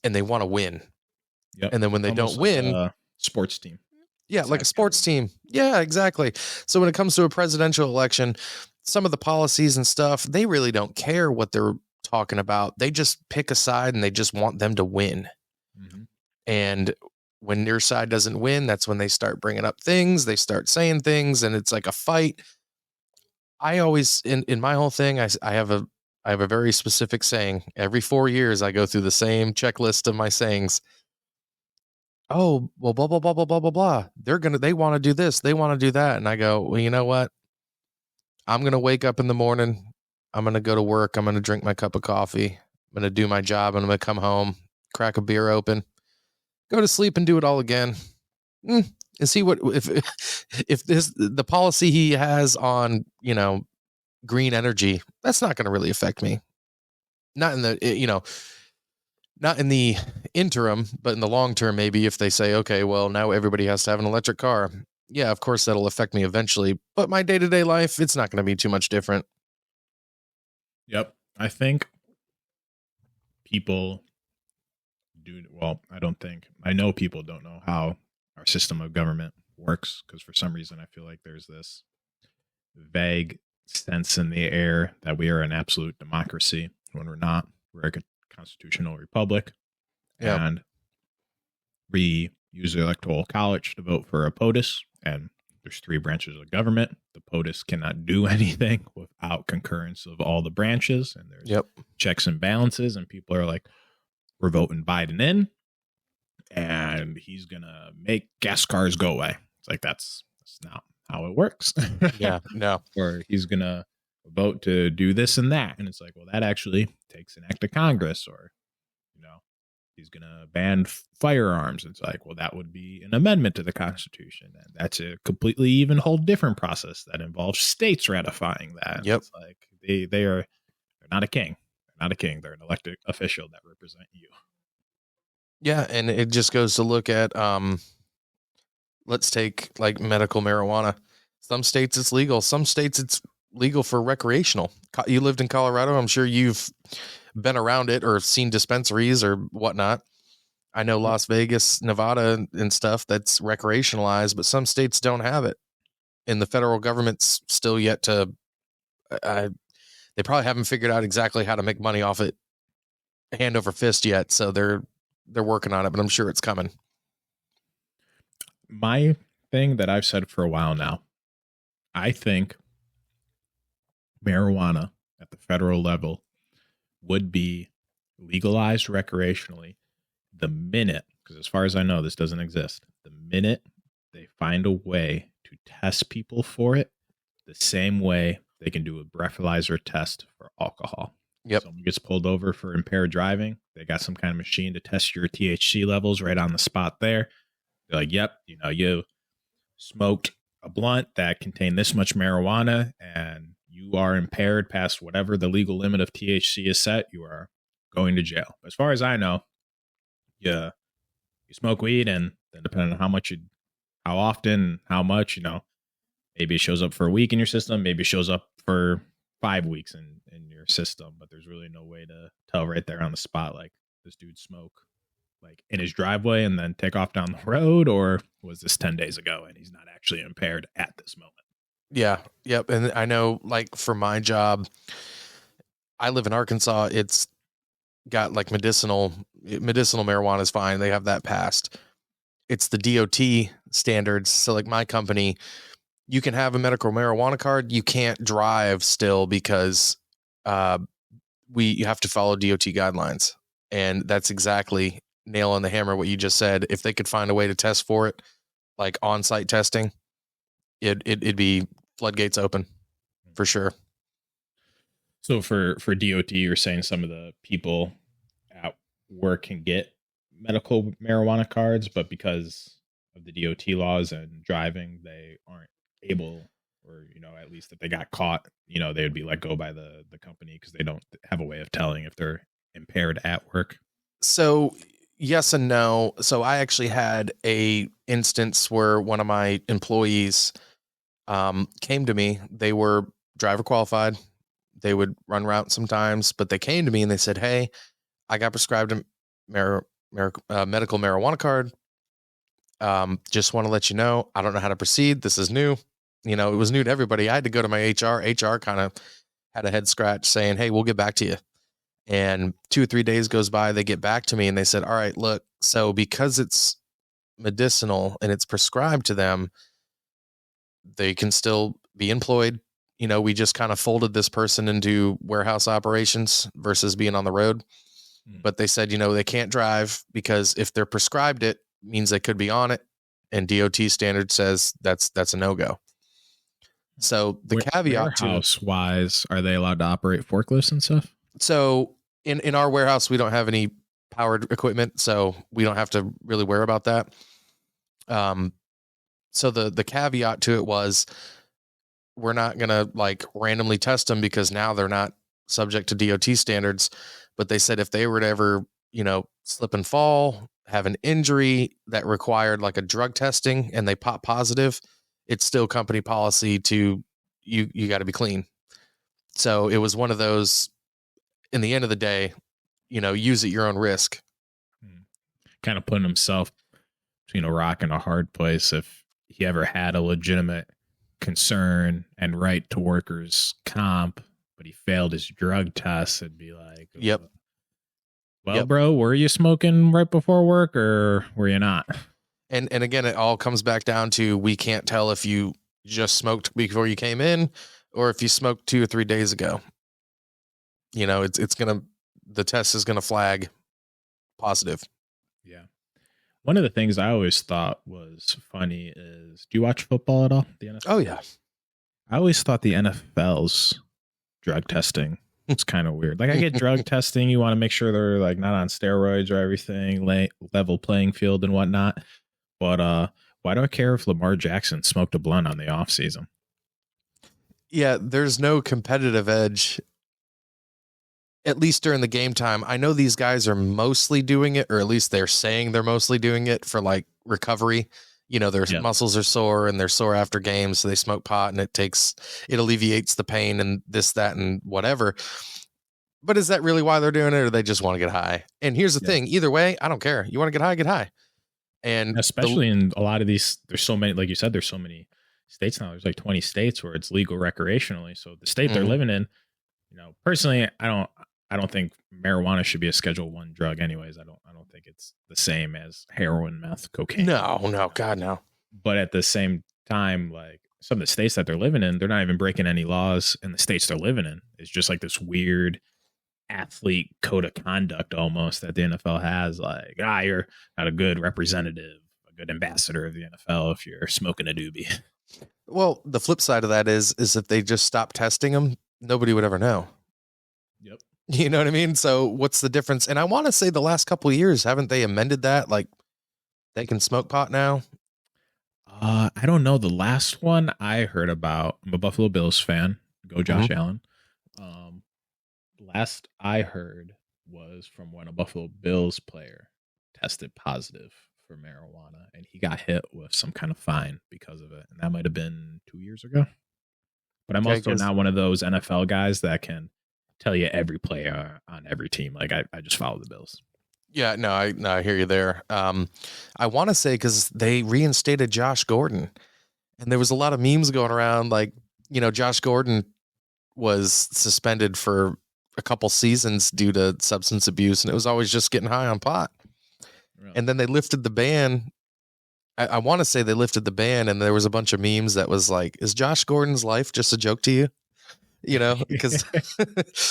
C: and they want to win.
B: Yep.
C: And then when they
B: Almost
C: don't win,
B: like a sports team.
C: yeah, like a sports team. Yeah, exactly. So when it comes to a presidential election, some of the policies and stuff, they really don't care what they're talking about. They just pick a side and they just want them to win.
B: Mm-hmm.
C: And when your side doesn't win, that's when they start bringing up things, they start saying things, and it's like a fight. I always, in my whole thing, I have a very specific saying. Every 4 years, I go through the same checklist of my sayings. Oh, well, blah, blah, blah, blah, blah, blah, blah. They want to do this. They want to do that. And I go, well, you know what? I'm going to wake up in the morning. I'm going to go to work. I'm going to drink my cup of coffee. I'm going to do my job. And I'm going to come home, crack a beer open, go to sleep and do it all again. And see what, if the policy he has on, green energy, that's not going to really affect me. Not in the, not in the interim, but in the long term, maybe if they say, okay, well, now everybody has to have an electric car. Yeah, of course, that'll affect me eventually. But my day-to-day life, it's not going to be too much different.
B: Yep. I think people do. Well, I know people don't know how our system of government works because for some reason I feel like there's this vague sense in the air that we are an absolute democracy when we're not. We're a constitutional republic.
C: Yep.
B: And we use the electoral college to vote for a POTUS, and there's 3 branches of government. The POTUS cannot do anything without concurrence of all the branches, and there's checks and balances, and people are like, we're voting Biden in, and he's gonna make gas cars go away. It's like that's not how it works.
C: Yeah, no.
B: Or he's gonna vote to do this and that, and it's like, well, that actually takes an act of Congress. Or he's gonna ban firearms. It's like, well, that would be an amendment to the Constitution, and that's a completely even whole different process that involves states ratifying that.
C: Yep.
B: It's like they're not a king. They're not a king. They're an elected official that represent you.
C: Yeah, and it just goes to look at let's take like medical marijuana. Some states it's legal, some states it's legal for recreational. You lived in Colorado, I'm sure you've been around it or seen dispensaries or whatnot. I know Las Vegas, Nevada and stuff, that's recreationalized, but some states don't have it. And the federal government's still yet to they probably haven't figured out exactly how to make money off it hand over fist yet, so they're working on it, but I'm sure it's coming.
B: My thing that I've said for a while now, I think marijuana at the federal level would be legalized recreationally the minute, because as far as I know, this doesn't exist, the minute they find a way to test people for it the same way they can do a breathalyzer test for alcohol.
C: Yep.
B: Someone gets pulled over for impaired driving. They got some kind of machine to test your THC levels right on the spot there. They're like, yep, you smoked a blunt that contained this much marijuana and you are impaired past whatever the legal limit of THC is set, you are going to jail. As far as I know, you smoke weed, and then depending on how often, how much, maybe it shows up for a week in your system, maybe it shows up for 5 weeks in your system, but there's really no way to tell right there on the spot, like, this dude smoke like in his driveway and then take off down the road, or was this 10 days ago and he's not actually impaired at this moment?
C: Yeah. Yep. And I know, like, for my job, I live in Arkansas. It's got like medicinal marijuana is fine. They have that passed. It's the DOT standards. So like my company, you can have a medical marijuana card. You can't drive still because you have to follow DOT guidelines. And that's exactly nail on the hammer what you just said. If they could find a way to test for it, like on-site testing, it'd be floodgates open for sure.
B: So for DOT, you're saying some of the people at work can get medical marijuana cards, but because of the DOT laws and driving, they aren't able, or at least if they got caught, they would be let go by the company because they don't have a way of telling if they're impaired at work.
C: So yes and no. So I actually had a instance where one of my employees came to me. They were driver qualified. They would run routes sometimes, but they came to me and they said, "Hey, I got prescribed a medical marijuana card. Just want to let you know, I don't know how to proceed. This is new." It was new to everybody. I had to go to my HR. HR kind of had a head scratch saying, "Hey, we'll get back to you." And 2 or 3 days goes by, they get back to me and they said, "All right, look, so because it's medicinal and it's prescribed to them, they can still be employed. We just kind of folded this person into warehouse operations versus being on the road." But they said, they can't drive because if they're prescribed it, means they could be on it. And DOT standard says that's a no-go. So the caveat to
B: warehouse wise, are they allowed to operate forklifts and stuff?
C: So in our warehouse, we don't have any powered equipment, so we don't have to really worry about that. So the caveat to it was we're not going to like randomly test them because now they're not subject to DOT standards. But they said if they were to ever, slip and fall, have an injury that required like a drug testing and they pop positive, it's still company policy to you got to be clean. So it was one of those, in the end of the day, use at your own risk.
B: Kind of putting himself between a rock and a hard place. If he ever had a legitimate concern and right to workers' comp, but he failed his drug test, it'd be like,
C: yep.
B: Well,
C: yep.
B: Bro, were you smoking right before work or were you not?
C: And again, it all comes back down to we can't tell if you just smoked before you came in or if you smoked 2 or 3 days ago. The test is gonna flag positive.
B: Yeah. One of the things I always thought was funny is, do you watch football at all? The NFL?
C: Oh yeah.
B: I always thought the NFL's drug testing was kind of weird. Like I get drug testing, you want to make sure they're like not on steroids or everything, level playing field and whatnot. But why do I care if Lamar Jackson smoked a blunt on the off season?
C: Yeah, there's no competitive edge, at least during the game time. I know these guys are mostly doing it, or at least they're saying they're mostly doing it for like recovery. Their muscles are sore and they're sore after games. So they smoke pot and it alleviates the pain and this, that, and whatever. But is that really why they're doing it, or they just want to get high? And here's the thing. Either way, I don't care. You want to get high, get high. And
B: especially in a lot of these, there's so many, like you said, there's so many states now. There's like 20 states where it's legal recreationally. So the state they're living in, personally, I don't think marijuana should be a Schedule I drug anyways. I don't think it's the same as heroin, meth, cocaine.
C: No, God, no.
B: But at the same time, like some of the states that they're living in, they're not even breaking any laws in the states they're living in. It's just like this weird athlete code of conduct almost that the NFL has. Like, you're not a good representative, a good ambassador of the NFL if you're smoking a doobie.
C: Well, the flip side of that is if they just stop testing them, nobody would ever know.
B: Yep.
C: You know what I mean? So what's the difference? And I want to say the last couple of years, haven't they amended that? Like they can smoke pot now?
B: I don't know. The last one I heard about, I'm a Buffalo Bills fan. Go Josh Allen. Last I heard was from when a Buffalo Bills player tested positive for marijuana and he got hit with some kind of fine because of it. And that might have been 2 years ago. But I'm also not one of those NFL guys that can tell you every player on every team. Like I just follow the Bills.
C: Yeah, no, I hear you there. I want to say because they reinstated Josh Gordon, and there was a lot of memes going around. Like, Josh Gordon was suspended for a couple seasons due to substance abuse, and it was always just getting high on pot.
B: Really?
C: And then they lifted the ban. I want to say they lifted the ban, and there was a bunch of memes that was like, "Is Josh Gordon's life just a joke to you?" You know, because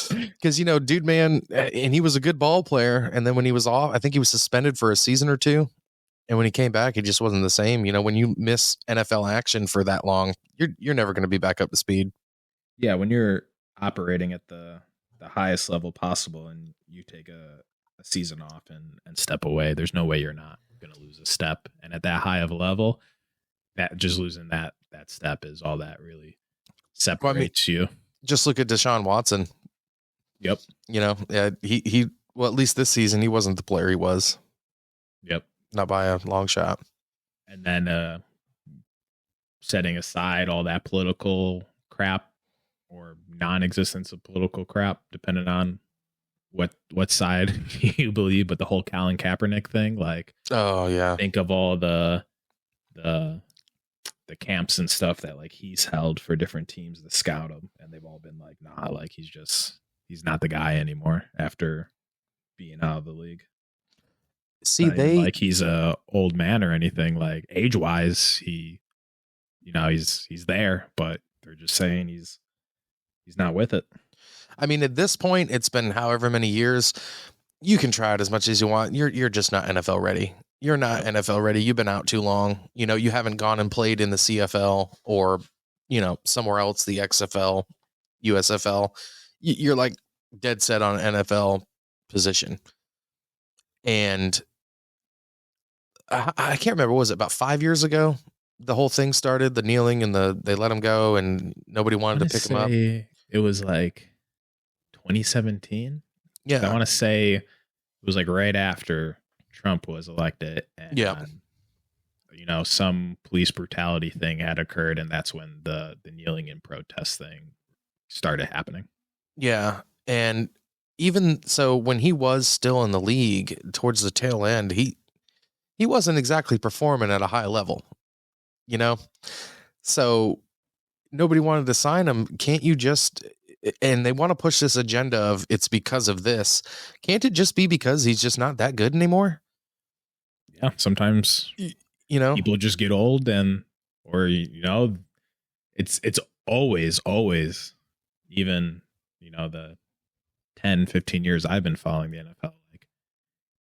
C: dude, man, and he was a good ball player. And then when he was off, I think he was suspended for a season or two. And when he came back, it just wasn't the same. You know, when you miss NFL action for that long, you're never going to be back up to speed.
B: Yeah, when you're operating at the highest level possible and you take a season off and step away, there's no way you're not going to lose a step. And at that high of a level, that just losing that step is all that really separates you.
C: Just look at Deshaun Watson.
B: Yep.
C: You know, he well, at least this season, he wasn't the player he was.
B: Yep.
C: Not by a long shot.
B: And then setting aside all that political crap or non-existence of political crap, depending on what side you believe, but the whole Colin Kaepernick thing, like,
C: oh yeah,
B: think of all the camps and stuff that like he's held for different teams to scout him, and they've all been like, nah, like he's not the guy anymore after being out of the league.
C: See,
B: like he's a old man or anything, like age wise, he's there, but they're just saying he's not with it.
C: I mean, at this point, it's been however many years. You can try it as much as you want. You're just not NFL ready. You're not NFL ready. You've been out too long. You know, you haven't gone and played in the CFL or, somewhere else, the XFL, USFL. You're like dead set on an NFL position. And I can't remember, what was it, about 5 years ago? The whole thing started, the kneeling and they let him go and nobody wanted to pick him up.
B: It was like 2017.
C: Yeah.
B: I want to say it was like right after Trump was elected. And,
C: yeah.
B: Some police brutality thing had occurred, and that's when the kneeling and protest thing started happening.
C: Yeah. And even so, when he was still in the league towards the tail end, he wasn't exactly performing at a high level, so nobody wanted to sign him. Can't you just, and they want to push this agenda of it's because of this. Can't it just be because he's just not that good anymore?
B: Yeah. Sometimes, people just get old or it's always, even, the 10, 15 years I've been following the NFL, like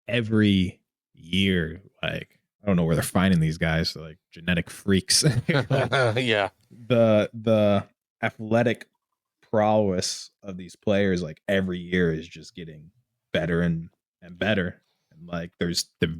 B: every year, like, I don't know where they're finding these guys. They're like genetic freaks.
C: Yeah.
B: The athletic prowess of these players, like every year, is just getting better and better. And like there's the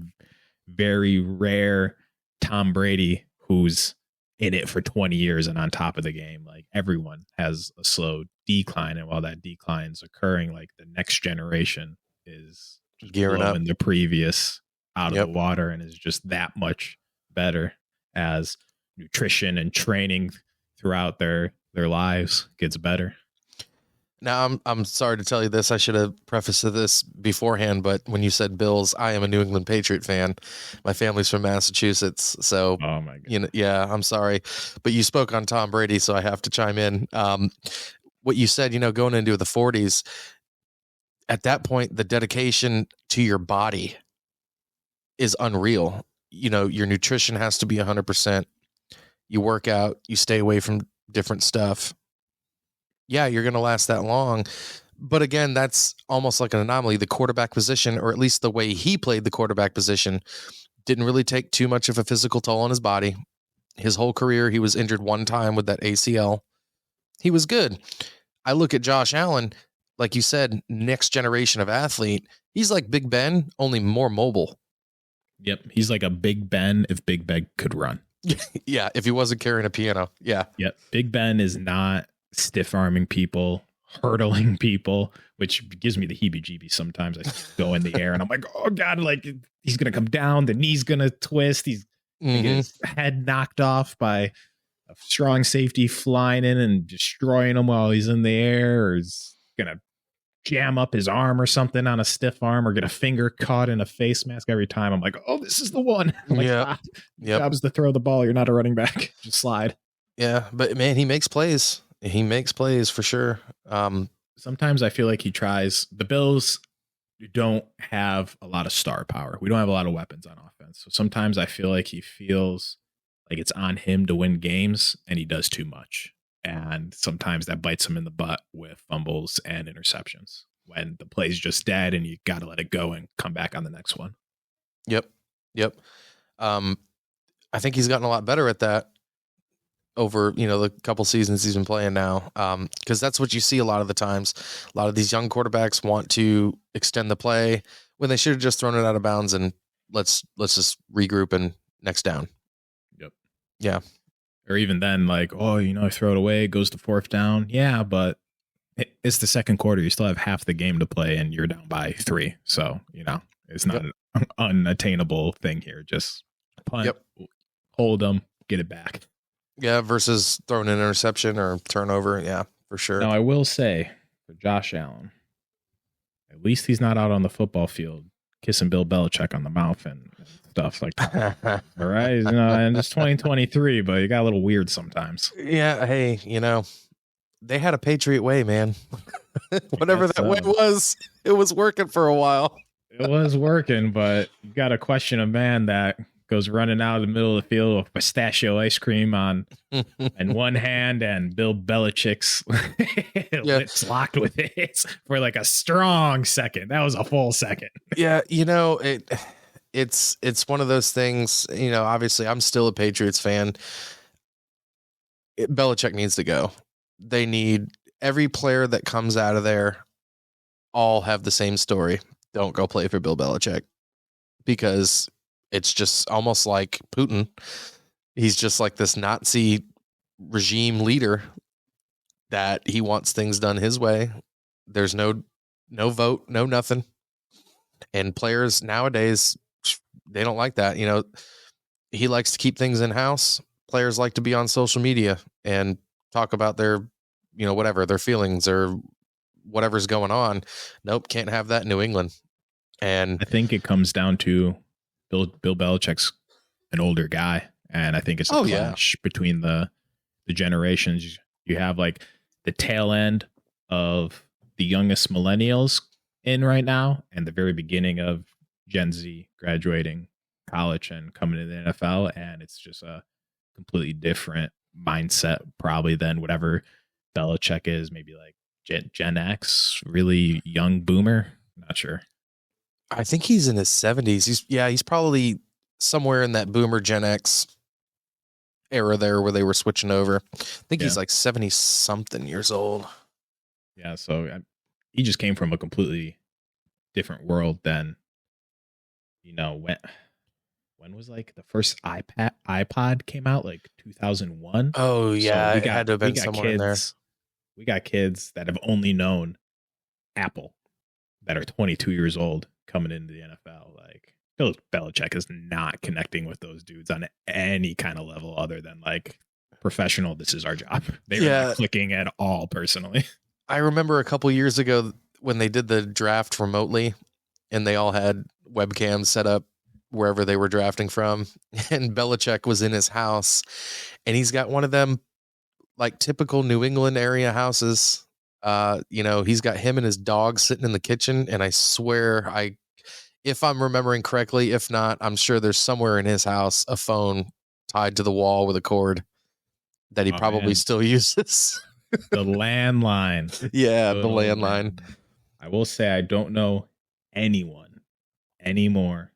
B: very rare Tom Brady who's in it for 20 years and on top of the game. Like everyone has a slow decline, and while that decline's occurring, like the next generation is just
C: gearing up,
B: the previous out of the water, and is just that much better as nutrition and training throughout their lives gets better.
C: Now, I'm sorry to tell you this. I should have prefaced this beforehand, but when you said Bills, I am a New England Patriot fan. My family's from Massachusetts, so
B: oh my God.
C: Yeah, I'm sorry, but you spoke on Tom Brady, so I have to chime in. What you said, going into the 40s, at that point, the dedication to your body is unreal. Your nutrition has to be 100%. You work out, you stay away from different stuff. Yeah, you're going to last that long. But again, that's almost like an anomaly. The quarterback position, or at least the way he played the quarterback position, didn't really take too much of a physical toll on his body. His whole career, he was injured one time with that ACL. He was good. I look at Josh Allen, like you said, next generation of athlete. He's like Big Ben, only more mobile.
B: Yep. He's like a Big Ben if Big Ben could run.
C: Yeah. If he wasn't carrying a piano. Yeah.
B: Yep. Big Ben is not stiff arming people, hurdling people, which gives me the heebie-jeebies sometimes. I go in the air and I'm like, oh God, like he's going to come down. The knee's going to twist. He's going to get his head knocked off by a strong safety flying in and destroying him while he's in the air, or he's going to jam up his arm or something on a stiff arm, or get a finger caught in a face mask every time. I'm like, oh, this is the one. Like, your job is to throw the ball. You're not a running back. Just slide.
C: Yeah. But man, he makes plays. He makes plays for sure.
B: sometimes I feel like he tries. The Bills don't have a lot of star power. We don't have a lot of weapons on offense. So sometimes I feel like he feels like it's on him to win games, and he does too much. And sometimes that bites him in the butt with fumbles and interceptions when the play's just dead and you got to let it go and come back on the next one.
C: Yep. I think he's gotten a lot better at that over, the couple seasons he's been playing now. Because that's what you see a lot of the times. A lot of these young quarterbacks want to extend the play when they should have just thrown it out of bounds and let's just regroup and next down.
B: Yep.
C: Yeah.
B: Or even then, like, I throw it away, it goes to fourth down. Yeah, but it's the second quarter. You still have half the game to play and you're down by 3. So, it's not an unattainable thing here. Just punt, hold them, get it back.
C: Yeah, versus throwing an interception or turnover. Yeah, for sure.
B: Now, I will say for Josh Allen, at least he's not out on the football field kissing Bill Belichick on the mouth and stuff like that. All right. And it's 2023, but you got a little weird sometimes.
C: Yeah. Hey, they had a Patriot way, man. Whatever that way was, it was working for a while.
B: It was working, but you got to question a man that goes running out of the middle of the field with pistachio ice cream on in one hand and Bill Belichick's lips locked with it for like a strong second. That was a full second.
C: Yeah, it's one of those things, obviously I'm still a Patriots fan. Belichick needs to go. They need every player that comes out of there all have the same story. Don't go play for Bill Belichick because it's just almost like Putin. He's just like this Nazi regime leader that he wants things done his way. There's no vote, no nothing. And players nowadays, they don't like that. He likes to keep things in house. Players like to be on social media and talk about their, whatever, their feelings or whatever's going on. Nope, can't have that in New England. And
B: I think it comes down to Bill Belichick's an older guy, and I think it's a clash between the generations. You have like the tail end of the youngest millennials in right now, and the very beginning of Gen Z graduating college and coming to the NFL, and it's just a completely different mindset probably than whatever Belichick is. Maybe like Gen X, really young boomer. Not sure.
C: I think he's in his 70s. He's probably somewhere in that boomer Gen X era there where they were switching over. I think he's like 70 something years old.
B: Yeah. So he just came from a completely different world than, when was like the first iPod came out, like 2001.
C: Oh yeah. So it had to have been somewhere in there.
B: We got kids that have only known Apple that are 22 years old coming into the NFL. Like Bill Belichick is not connecting with those dudes on any kind of level other than like professional. This is our job. They're not clicking at all personally.
C: I remember a couple years ago when they did the draft remotely and they all had webcams set up wherever they were drafting from. And Belichick was in his house and he's got one of them like typical New England area houses. He's got him and his dog sitting in the kitchen. And I swear if I'm remembering correctly, if not, I'm sure there's somewhere in his house a phone tied to the wall with a cord that he probably still uses.
B: The landline.
C: Yeah, the landline.
B: I will say I don't know anyone anymore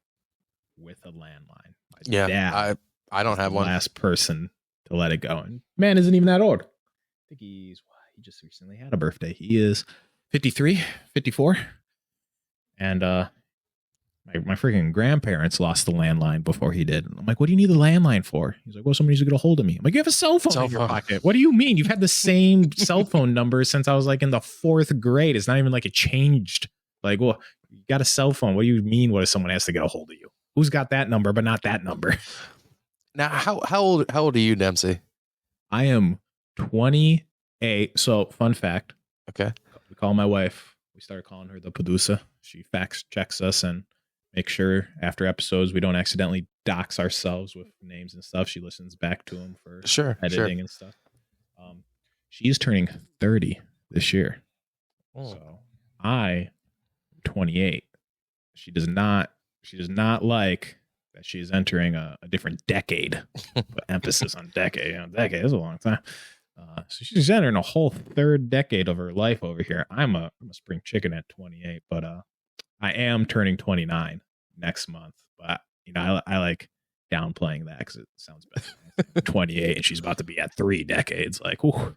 B: with a landline. My dad
C: I don't have one.
B: Last person to let it go. And man isn't even that old. I think he just recently had a birthday. He is 53, 54. And my freaking grandparents lost the landline before he did. I'm like, what do you need the landline for? He's like, well, somebody's to get a hold of me. I'm like, you have a cell phone in your pocket. What do you mean? You've had the same cell phone number since I was like in the 4th grade. It's not even like it changed. Like, well, you got a cell phone. What do you mean? What if someone has to get a hold of you? Who's got that number, but not that number?
C: Now, how old are you, Dempsey?
B: I am 28. So, fun fact.
C: Okay.
B: We call my wife. We started calling her the Padusa. She fact checks us and make sure after episodes we don't accidentally dox ourselves with names and stuff. She listens back to them for editing and stuff. She is turning 30 this year.
C: Oh.
B: So I am 28. She does not like that she's entering a different decade. Put emphasis on decade. Decade is a long time. So she's entering a whole third decade of her life over here. I'm a spring chicken at 28, but I am turning 29 next month. But I like downplaying that because it sounds better. 28 and she's about to be at 3 decades. Like, whew.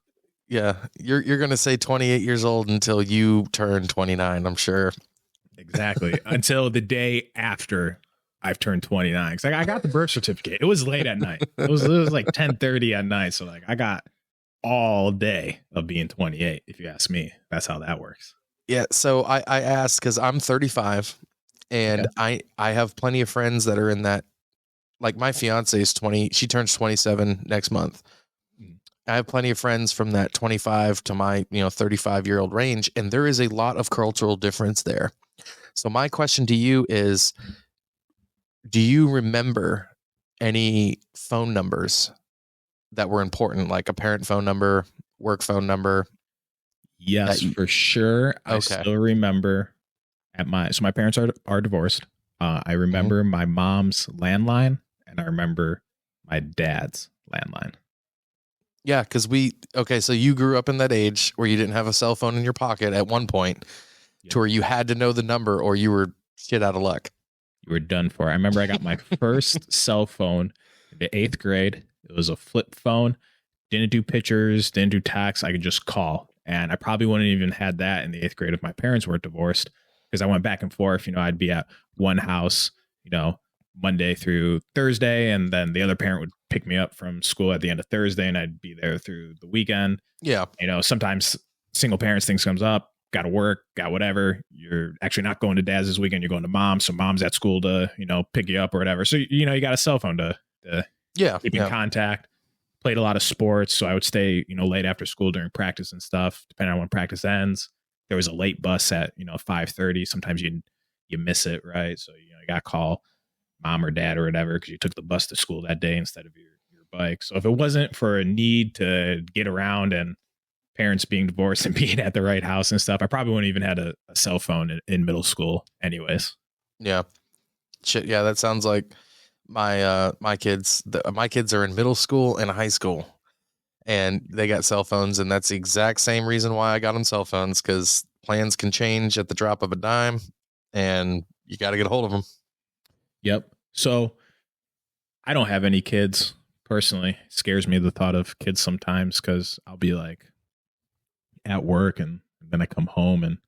C: Yeah, you're gonna say 28 years old until you turn 29. I'm sure.
B: Exactly. Until the day after I've turned 29. Cause I got the birth certificate. It was late at night. It was like 10:30 at night. So like I got all day of being 28. If you ask me, that's how that works.
C: Yeah. So I asked because I'm 35 and I have plenty of friends that are in that, like my fiance is 20. She turns 27 next month. I have plenty of friends from that 25 to my 35-year-old range. And there is a lot of cultural difference there. So my question to you is, do you remember any phone numbers that were important, like a parent phone number, work phone number?
B: Yes, for sure. I still remember my parents are divorced. I remember my mom's landline and I remember my dad's landline.
C: Yeah, because so you grew up in that age where you didn't have a cell phone in your pocket at one point to where you had to know the number or you were shit out of luck.
B: You were done for. I remember I got my first cell phone in the 8th grade. It was a flip phone. Didn't do pictures, didn't do text. I could just call. And I probably wouldn't even had that in the 8th grade if my parents weren't divorced because I went back and forth. I'd be at one house, Monday through Thursday. And then the other parent would pick me up from school at the end of Thursday and I'd be there through the weekend.
C: Yeah.
B: Sometimes single parents things comes up, got to work, got whatever. You're actually not going to dad's this weekend. You're going to mom's. So mom's at school to, pick you up or whatever. So, you got a cell phone to keep in contact. Played a lot of sports. So I would stay, late after school during practice and stuff, depending on when practice ends. There was a late bus at, 5:30. Sometimes you miss it. Right. So, you got to call mom or dad or whatever, because you took the bus to school that day instead of your bike. So if it wasn't for a need to get around and parents being divorced and being at the right house and stuff, I probably wouldn't even had a cell phone in middle school anyways.
C: Yeah. Shit. Yeah. That sounds like my kids. My kids are in middle school and high school and they got cell phones. And that's the exact same reason why I got them cell phones, because plans can change at the drop of a dime and you got to get a hold of them.
B: Yep. So I don't have any kids personally. It scares me the thought of kids sometimes because I'll be like at work and then I come home and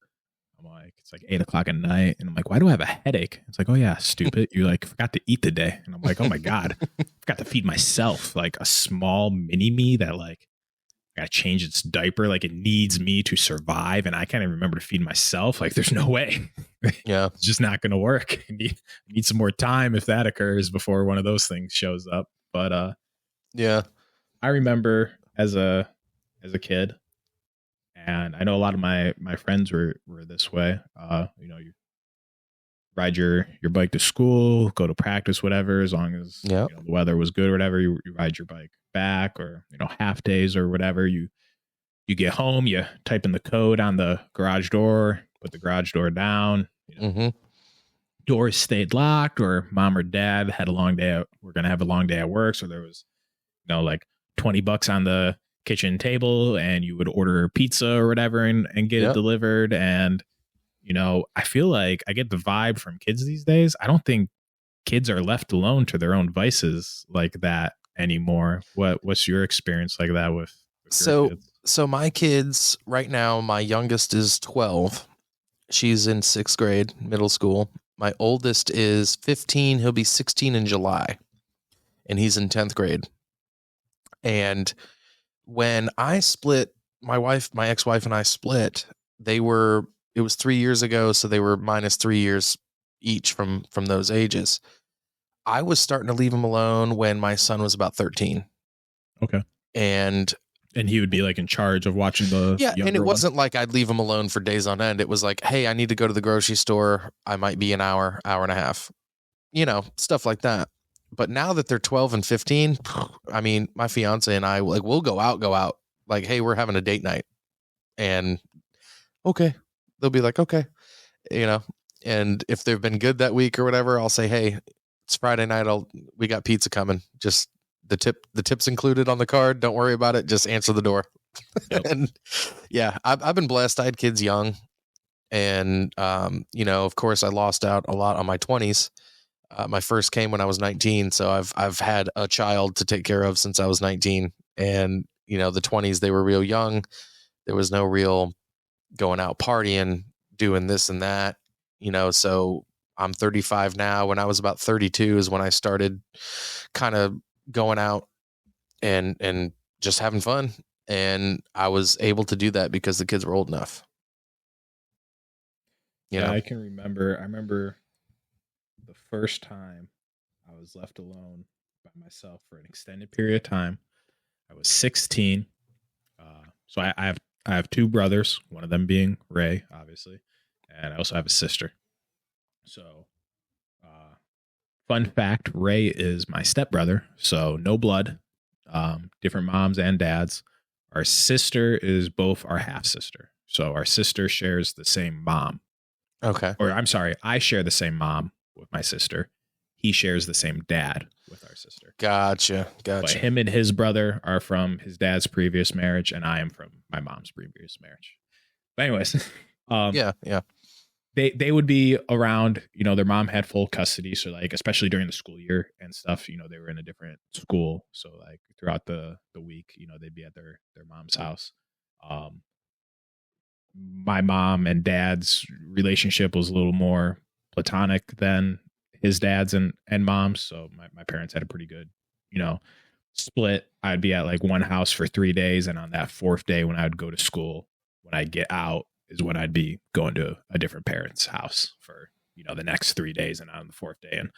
B: I'm like, it's like 8 o'clock at night and I'm like, why do I have a headache? It's like, oh yeah, stupid. You like forgot to eat today. And I'm like, oh my God, I forgot to feed myself like a small mini me that like I got to change its diaper. Like it needs me to survive. And I can't even remember to feed myself. Like there's no way.
C: Yeah.
B: It's just not going to work. I need some more time if that occurs before one of those things shows up. But
C: yeah,
B: I remember as a kid, and I know a lot of my friends were this way. You ride your bike to school, go to practice, whatever, as long as the weather was good or whatever, you ride your bike back, or half days or whatever. You get home, you type in the code on the garage door, put the garage door down. Doors stayed locked, or mom or dad had a long day. We're gonna have a long day at work, so there was like $20 on the kitchen table, and you would order pizza or whatever and get it delivered. And I feel like I get the vibe from kids these days. I don't think kids are left alone to their own vices like that anymore. What's your experience like that with your kids?
C: So my kids right now, my youngest is 12. She's in 6th grade, middle school. My oldest is 15. He'll be 16 in July, and he's in 10th grade. And when I split, my ex-wife and I split, it was 3 years ago. So they were minus 3 years each from those ages. I was starting to leave him alone when my son was about 13.
B: Okay.
C: And
B: he would be like in charge of watching the
C: and it wasn't like I'd leave him alone for days on end. It was like, hey, I need to go to the grocery store. I might be an hour and a half, stuff like that. But now that they're 12 and 15, I mean, my fiance and I, like, we'll go out. Like, hey, we're having a date night. And okay, they'll be like, okay, you know, and if they've been good that week or whatever, I'll say, hey, it's Friday night. We got pizza coming. Just the tip's included on the card. Don't worry about it. Just answer the door.
B: Yep.
C: And yeah, I've been blessed. I had kids young, and of course, I lost out a lot on my 20s. My first came when I was 19, so I've had a child to take care of since I was 19, and the 20s they were real young. There was no real going out partying, doing this and that, so I'm 35 now. When I was about 32 is when I started kind of going out and just having fun. And I was able to do that because the kids were old enough.
B: Yeah, I can remember. I remember the first time I was left alone by myself for an extended period of time. I was 16. So I have two brothers, one of them being Ray, obviously, and I also have a sister. So, fun fact, Ray is my stepbrother, so no blood, different moms and dads. Our sister is both our half sister. So our sister shares the same mom.
C: Okay.
B: Or I'm sorry, I share the same mom with my sister. He shares the same dad with our sister.
C: Gotcha.
B: But him and his brother are from his dad's previous marriage, and I am from my mom's previous marriage. But anyways,
C: yeah.
B: They would be around, their mom had full custody. So like, especially during the school year and stuff, they were in a different school. So like throughout the week, they'd be at their mom's house. My mom and dad's relationship was a little more platonic than his dad's and mom's. So my parents had a pretty good, split. I'd be at like one house for 3 days. And on that fourth day, when I would go to school, when I get out is when I'd be going to a different parent's house for, the next 3 days, and on the fourth day and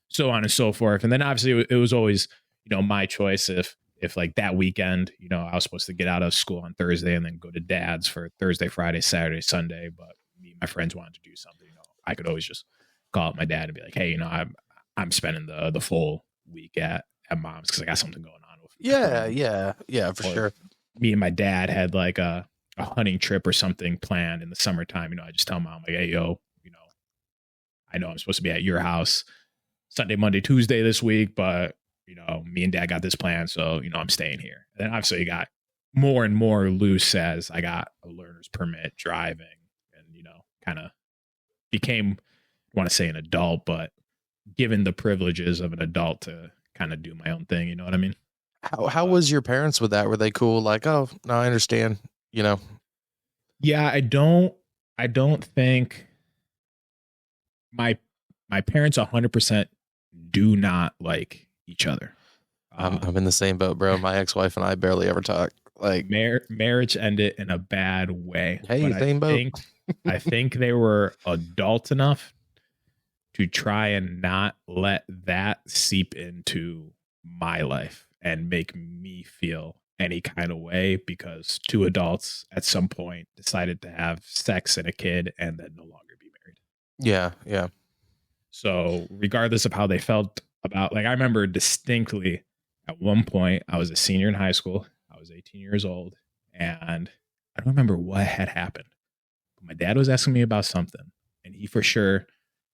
B: so on and so forth. And then obviously it was always, my choice if like that weekend, I was supposed to get out of school on Thursday and then go to dad's for Thursday, Friday, Saturday, Sunday. But me and my friends wanted to do something, I could always just call up my dad and be like, hey, I'm spending the full week at mom's because I got something going on with
C: Yeah, for sure.
B: Me and my dad had like a hunting trip or something planned in the summertime. I just tell mom like, hey, yo, I know I'm supposed to be at your house Sunday, Monday, Tuesday this week, but me and dad got this plan, so I'm staying here. And then obviously it got more and more loose as I got a learner's permit driving, and kind of became, I want to say an adult, but given the privileges of an adult to kind of do my own thing. You know what I mean?
C: How was your parents with that? Were they cool? Like, oh no, I understand.
B: Yeah, I don't think my parents 100% do not like each other.
C: I'm in the same boat, bro. My ex-wife and I barely ever talk. Like
B: marriage ended in a bad way.
C: Hey, same boat.
B: I think they were adult enough to try and not let that seep into my life and make me feel any kind of way, because two adults at some point decided to have sex and a kid and then no longer be married.
C: Yeah.
B: So regardless of how they felt about, like, I remember distinctly at one point I was a senior in high school. I was 18 years old, and I don't remember what had happened. But my dad was asking me about something, and he for sure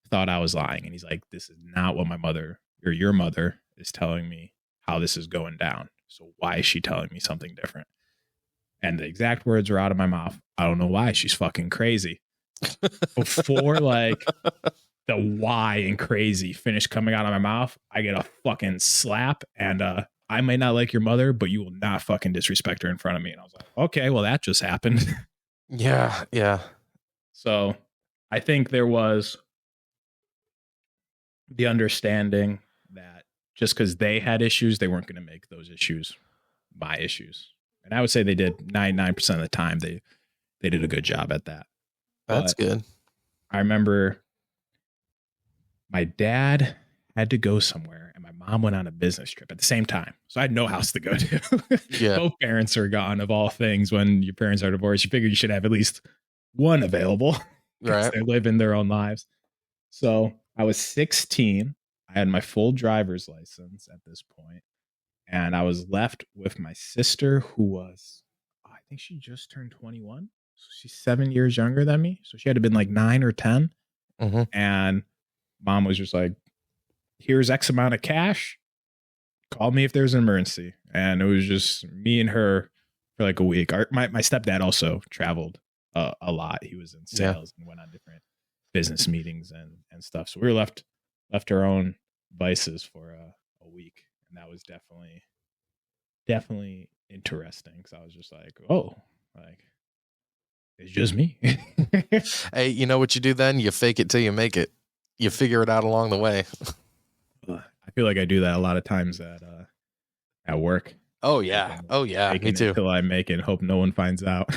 B: thought I was lying. And he's like, this is not what my mother or your mother is telling me how this is going down. So why is she telling me something different? And the exact words were out of my mouth, I don't know why. She's fucking crazy. Before like the why and crazy finished coming out of my mouth, I get a fucking slap, and I may not like your mother, but you will not fucking disrespect her in front of me. And I was like, okay, well, that just happened.
C: Yeah.
B: So I think there was the understanding that just because they had issues, they weren't going to make those issues my issues. And I would say they did 99% of the time. They did a good job at that.
C: That's good.
B: I remember my dad had to go somewhere and my mom went on a business trip at the same time. So I had no house to go to.
C: Yeah.
B: Both parents are gone. Of all things, when your parents are divorced, you figure you should have at least one available.
C: Right.
B: They're living their own lives. So I was 16. I had my full driver's license at this point, and I was left with my sister, who was, I think she just turned 21. she's 7 years younger than me. So she had to been like 9 or 10.
C: Mm-hmm.
B: And mom was just like, here's X amount of cash. Call me if there's an emergency. And it was just me and her for like a week. My stepdad also traveled a lot. He was in sales and went on different business meetings and stuff. So we were left to our own vices for a week. And that was definitely interesting. Because I was just like, oh, like, it's just me.
C: Hey, you know what you do then? You fake it till you make it. You figure it out along the way.
B: I feel like I do that a lot of times at work.
C: Oh yeah. Oh yeah. Me too.
B: Until I make it and hope no one finds out.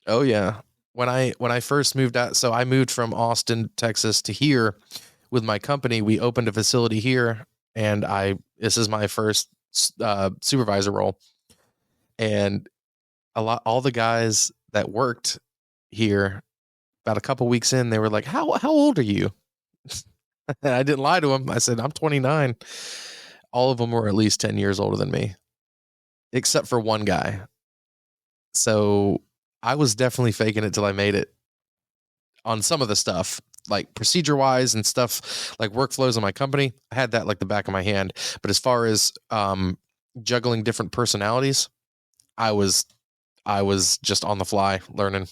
C: Oh yeah. When I first moved out, so I moved from Austin, Texas to here with my company. We opened a facility here, and this is my first supervisor role. And all the guys that worked here, about a couple weeks in, they were like, how old are you? And I didn't lie to them. I said, I'm 29. All of them were at least 10 years older than me, except for one guy. So I was definitely faking it till I made it on some of the stuff, like procedure wise and stuff like workflows in my company. I had that like the back of my hand. But as far as juggling different personalities, I was just on the fly learning.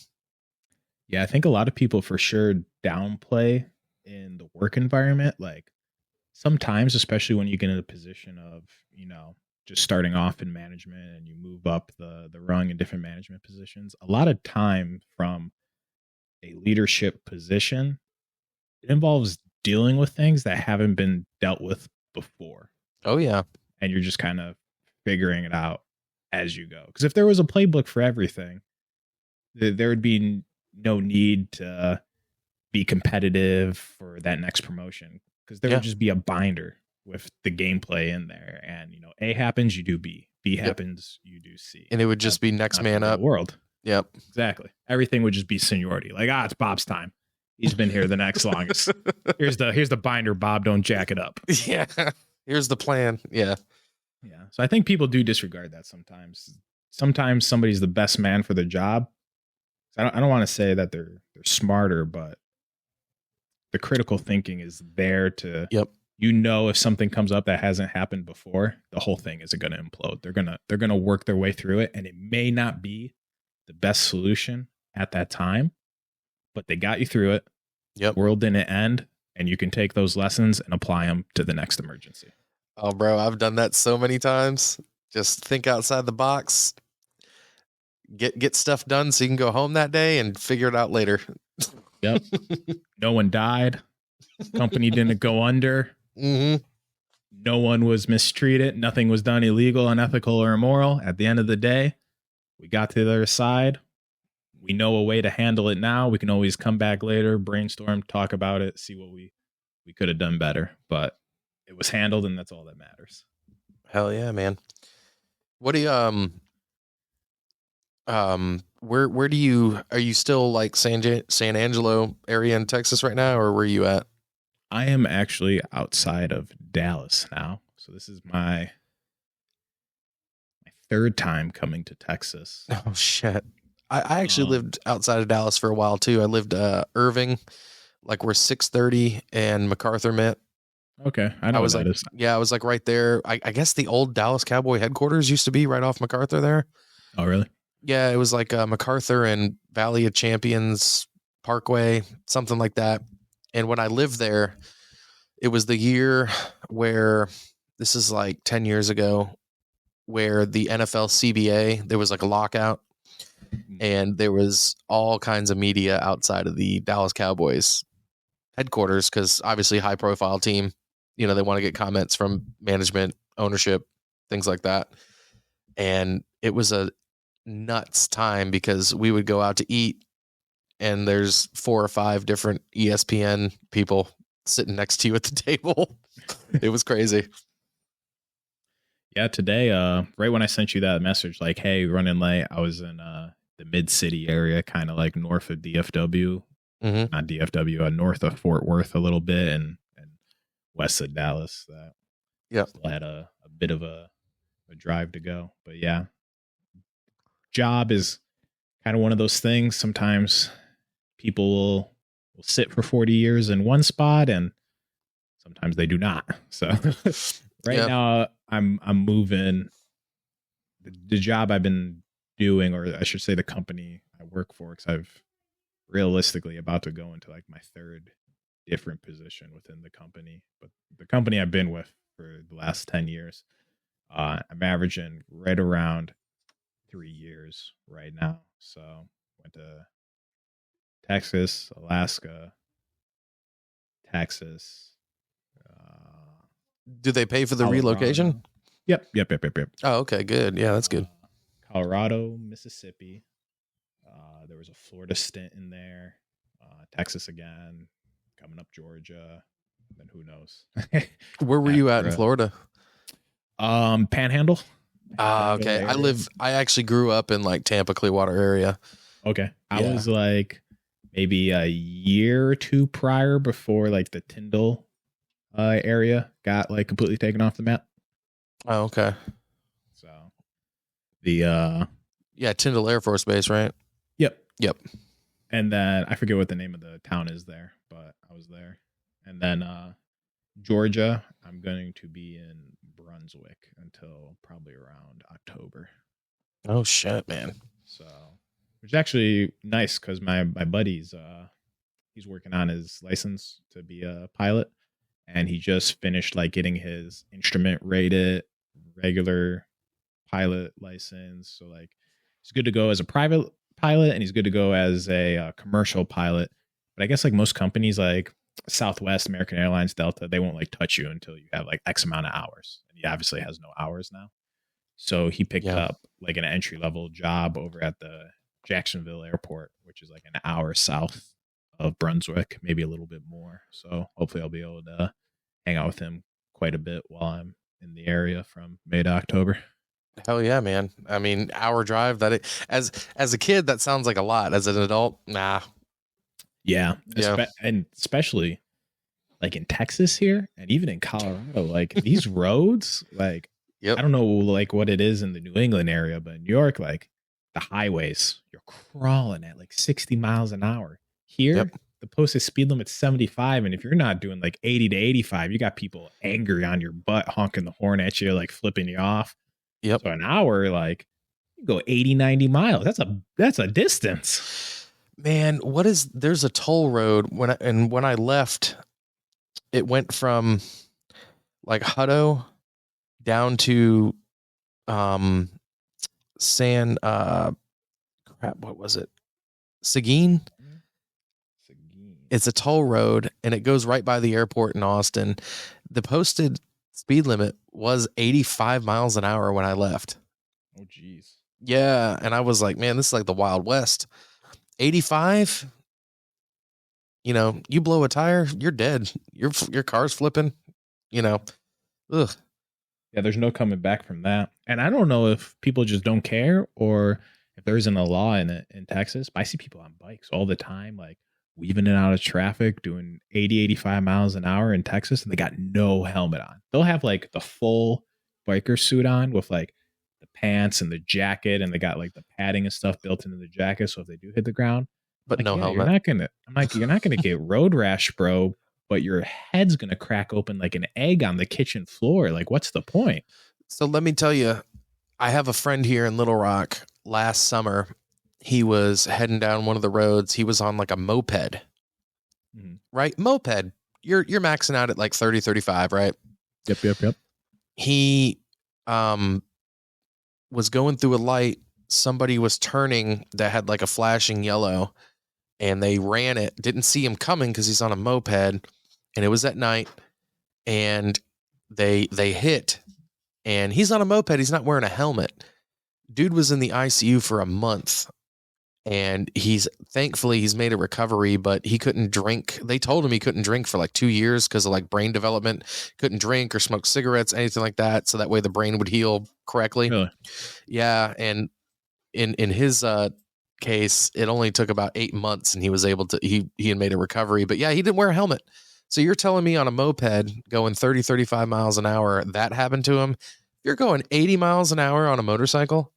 B: Yeah, I think a lot of people for sure downplay in the work environment. Like sometimes, especially when you get in a position of, just starting off in management and you move up the rung in different management positions, a lot of time from a leadership position, it involves dealing with things that haven't been dealt with before.
C: Oh yeah.
B: And you're just kind of figuring it out as you go. Because if there was a playbook for everything, there would be no need to be competitive for that next promotion, because there would just be a binder with the gameplay in there. And, A happens, you do B. B happens, you do C.
C: And it would just be next man up.
B: World.
C: Yep.
B: Exactly. Everything would just be seniority. Like, it's Bob's time. He's been here the next longest. Here's the binder, Bob. Don't jack it up.
C: Yeah. Here's the plan. Yeah.
B: Yeah. So I think people do disregard that sometimes. Sometimes somebody's the best man for their job. I don't want to say that they're smarter, but the critical thinking is there to, if something comes up that hasn't happened before, the whole thing isn't going to implode. They're going to work their way through it, and it may not be the best solution at that time, but they got you through it.
C: Yep.
B: The world didn't end, and you can take those lessons and apply them to the next emergency.
C: Oh, bro, I've done that so many times. Just think outside the box. Get stuff done so you can go home that day and figure it out later.
B: Yep. No one died. Company didn't go under.
C: Mm-hmm.
B: No one was mistreated. Nothing was done illegal, unethical, or immoral. At the end of the day, we got to the other side. We know a way to handle it now. We can always come back later, brainstorm, talk about it, see what we could have done better. But it was handled, and that's all that matters.
C: Hell yeah, man. What do you where do you, are you still like San Angelo area in Texas right now, or where are you at?
B: I am actually outside of Dallas now. So this is my third time coming to Texas.
C: Oh shit. I actually lived outside of Dallas for a while too. I lived Irving, like where 630 and MacArthur met.
B: Okay. I was
C: like, I was like right there. I guess the old Dallas Cowboy headquarters used to be right off MacArthur there.
B: Oh, really?
C: Yeah, it was like MacArthur and Valley of Champions Parkway, something like that. And when I lived there, it was the year where, this is like 10 years ago, where the NFL CBA, there was like a lockout, and there was all kinds of media outside of the Dallas Cowboys headquarters, because obviously high profile team, they want to get comments from management, ownership, things like that. And it was a nuts time, because we would go out to eat and there's 4 or 5 different ESPN people sitting next to you at the table. It was crazy.
B: Yeah, today, right when I sent you that message, like, hey, running late, I was in the mid-city area, kind of like north of DFW.
C: Mm-hmm.
B: Not DFW, north of Fort Worth a little bit, and west of Dallas. That still had a bit of a drive to go. But yeah, job is kind of one of those things. Sometimes people will sit for 40 years in one spot, and sometimes they do not. So right
C: Yeah.
B: now I'm moving. The job I've been doing, or I should say the company I work for, because I've realistically about to go into like my third different position within the company. But the company I've been with for the last 10 years, I'm averaging right around 3 years right now. So went to Texas, Alaska, Texas,
C: Do they pay for the
B: Colorado.
C: relocation?
B: Yep.
C: Oh, okay, good. Yeah, that's good.
B: Colorado, Mississippi. There was a Florida stint in there. Texas again. Coming up Georgia. Then who knows?
C: Where were you at in Florida?
B: Panhandle.
C: Okay.
B: Area.
C: I actually grew up in like Tampa, Clearwater area.
B: Okay. I
C: Yeah.
B: was like maybe a year or two prior before like the Tyndall area got like completely taken off the map.
C: Oh, okay.
B: So the
C: Yeah, Tyndall Air Force Base, right?
B: Yep. And then I forget what the name of the town is there, but I was there. And then Georgia, I'm going to be in Brunswick until probably around October.
C: Oh shit, man.
B: So, which is actually nice because my buddy's he's working on his license to be a pilot, and he just finished like getting his instrument rated regular pilot license. So like he's good to go as a private pilot, and he's good to go as a commercial pilot. But I guess like most companies like Southwest, American Airlines, Delta, they won't like touch you until you have like X amount of hours. And he obviously has no hours now. So he picked up like an entry level job over at the Jacksonville airport, which is like an hour south of Brunswick, maybe a little bit more. So hopefully I'll be able to hang out with him quite a bit while I'm in the area from May to October.
C: Hell yeah, man. I mean, hour drive as a kid, that sounds like a lot. As an adult, nah.
B: Yeah.
C: Yeah.
B: And especially like in Texas here and even in Colorado, like these roads, like, I don't know like what it is in the New England area, but in New York, like the highways, you're crawling at like 60 miles an hour. Here, the posted speed limit's 75. And if you're not doing like 80 to 85, you got people angry on your butt, honking the horn at you, like flipping you off.
C: Yep.
B: So an hour, like you go 80, 90 miles. That's a distance.
C: Man, there's a toll road when I left, it went from like Hutto down to what was it? Seguin? It's a toll road and it goes right by the airport in Austin. The posted speed limit was 85 miles an hour when I left.
B: Oh, geez.
C: Yeah. And I was like, man, this is like the Wild West. 85, you blow a tire, you're dead. Your car's flipping, ugh.
B: Yeah, there's no coming back from that. And I don't know if people just don't care or if there isn't a law in it in Texas, but I see people on bikes all the time, like weaving in and out of traffic, doing 80, 85 miles an hour in Texas, and they got no helmet on. They'll have like the full biker suit on with like the pants and the jacket, and they got like the padding and stuff built into the jacket. So if they do hit the ground,
C: but no helmet.
B: You're not gonna get road rash, bro, but your head's gonna crack open like an egg on the kitchen floor. Like, what's the point?
C: So let me tell you, I have a friend here in Little Rock. Last summer, he was heading down one of the roads. He was on like a moped, right? Moped. You're maxing out at like 30, 35, right?
B: Yep.
C: He was going through a light. Somebody was turning that had like a flashing yellow, and they ran it. Didn't see him coming because he's on a moped, and it was at night. And they hit, and he's on a moped. He's not wearing a helmet. Dude was in the ICU for a month, and thankfully he's made a recovery, but he couldn't drink. They told him he couldn't drink for like 2 years because of like brain development. Couldn't drink or smoke cigarettes, anything like that. So that way the brain would heal correctly.
B: Really?
C: Yeah. And in his case, it only took about 8 months, and he was able to, he had made a recovery, but yeah, he didn't wear a helmet. So you're telling me on a moped going 30, 35 miles an hour, that happened to him? You're going 80 miles an hour on a motorcycle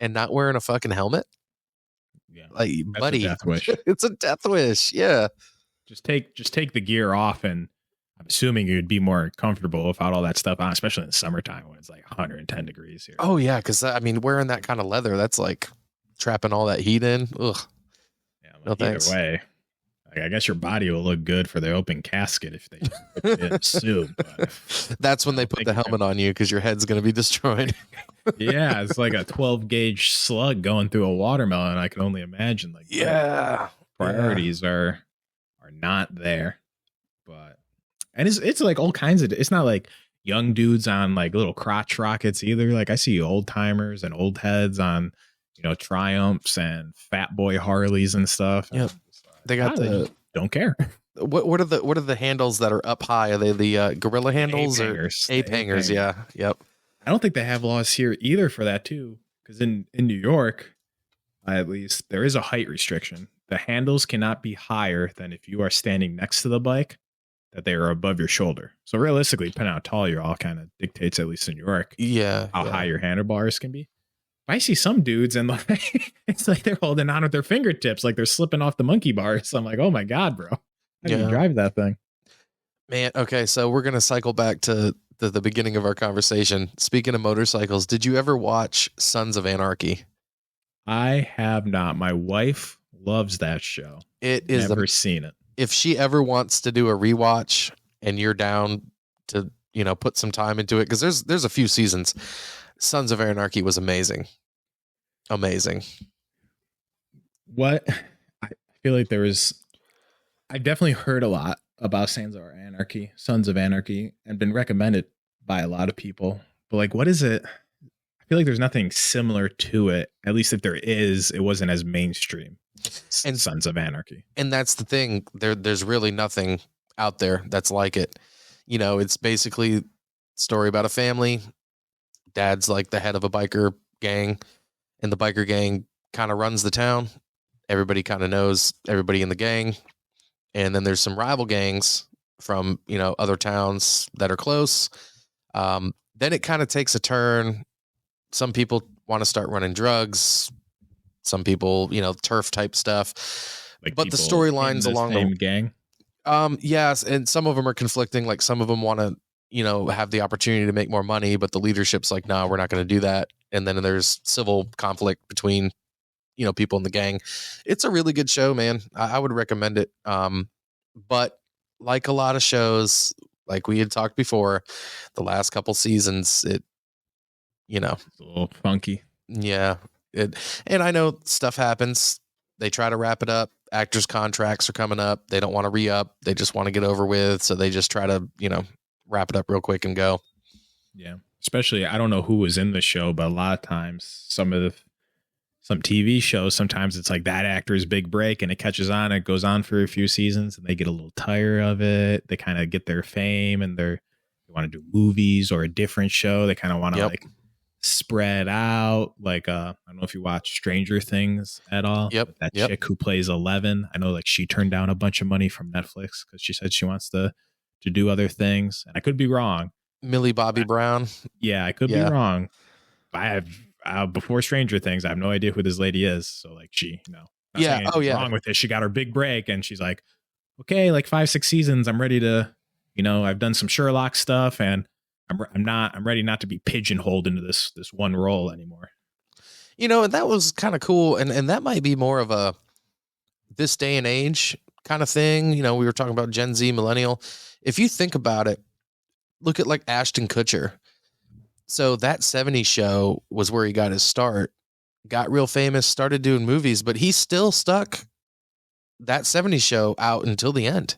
C: and not wearing a fucking helmet?
B: Yeah,
C: Like,
B: that's
C: buddy,
B: a death wish.
C: it's a death wish. Yeah.
B: Just take the gear off, and I'm assuming you'd be more comfortable without all that stuff on, especially in the summertime when it's like 110 degrees here.
C: Oh yeah, because I mean, wearing that kind of leather, that's like trapping all that heat in. Ugh.
B: Yeah,
C: No
B: either
C: thanks.
B: way, like, I guess your body will look good for the open casket if they put you in a suit. But
C: That's when they put the helmet on you because your head's going to be destroyed.
B: yeah, it's like a 12 gauge slug going through a watermelon. I can only imagine. Like,
C: Yeah.
B: priorities are not there. But and it's like all kinds of. It's not like young dudes on like little crotch rockets either. Like I see old timers and old heads on, Triumphs and Fat Boy Harleys and stuff.
C: Yep. They got
B: they don't care.
C: what are the handles that are up high? Are they the gorilla handles
B: Ape
C: or
B: hangers.
C: ape hangers? Yeah. Yep.
B: I don't think they have laws here either for that too, because in New York, at least, there is a height restriction. The handles cannot be higher than if you are standing next to the bike, that they are above your shoulder. So realistically, depending on how tall you are, all kind of dictates, at least in New York,
C: Yeah.
B: how high your handlebars can be. I see some dudes and like it's like they're holding on with their fingertips, like they're slipping off the monkey bars. I'm like, oh my God, bro. How do you drive that thing?
C: Man, okay, so we're gonna cycle back to the beginning of our conversation. Speaking of motorcycles, did you ever watch Sons of Anarchy?
B: I have not. My wife loves that show.
C: It is
B: never seen it.
C: If she ever wants to do a rewatch and you're down to, put some time into it, because there's a few seasons. Sons of Anarchy was amazing. Amazing.
B: What I feel like I definitely heard a lot about Sons of Anarchy, and been recommended by a lot of people. But like, what is it? I feel like there's nothing similar to it. At least if there is, it wasn't as mainstream. And Sons of Anarchy.
C: And that's the thing. There's really nothing out there that's like it. It's basically a story about a family. Dad's like the head of a biker gang, and the biker gang kind of runs the town. Everybody kind of knows everybody in the gang. And then there's some rival gangs from, other towns that are close. Then it kind of takes a turn. Some people want to start running drugs. Some people, turf type stuff.
B: Like,
C: but the storylines along the
B: gang.
C: Yes, and some of them are conflicting. Like some of them want to, have the opportunity to make more money, but the leadership's like, no, we're not going to do that. And then there's civil conflict between, people in the gang. It's a really good show, man. I would recommend it. But like a lot of shows, like we had talked before, the last couple seasons, it's
B: a little funky.
C: Yeah. And I know stuff happens. They try to wrap it up. Actors' contracts are coming up. They don't want to re-up. They just want to get over with. So they just try to, wrap it up real quick and go.
B: Yeah. Especially, I don't know who was in the show, but a lot of times some TV shows, sometimes it's like that actor's big break and it catches on. It goes on for a few seasons and they get a little tired of it. They kind of get their fame and they want to do movies or a different show. They kind of want to like spread out. Like, I don't know if you watch Stranger Things at all.
C: Yep.
B: That chick who plays 11. I know like she turned down a bunch of money from Netflix because she said she wants to do other things. And I could be wrong.
C: Millie Bobby Brown.
B: Yeah, I could be wrong. I have before Stranger Things, I have no idea who this lady is. So like she, wrong with this. She got her big break and she's like, okay, like 5-6 seasons. I'm ready to, I've done some Sherlock stuff and I'm ready not to be pigeonholed into this one role anymore.
C: And that was kind of cool. And that might be more of a this day and age kind of thing. We were talking about Gen Z, millennial. If you think about it, look at like Ashton Kutcher. So that 70s show was where he got his start, got real famous, started doing movies, but he still stuck that 70s show out until the end.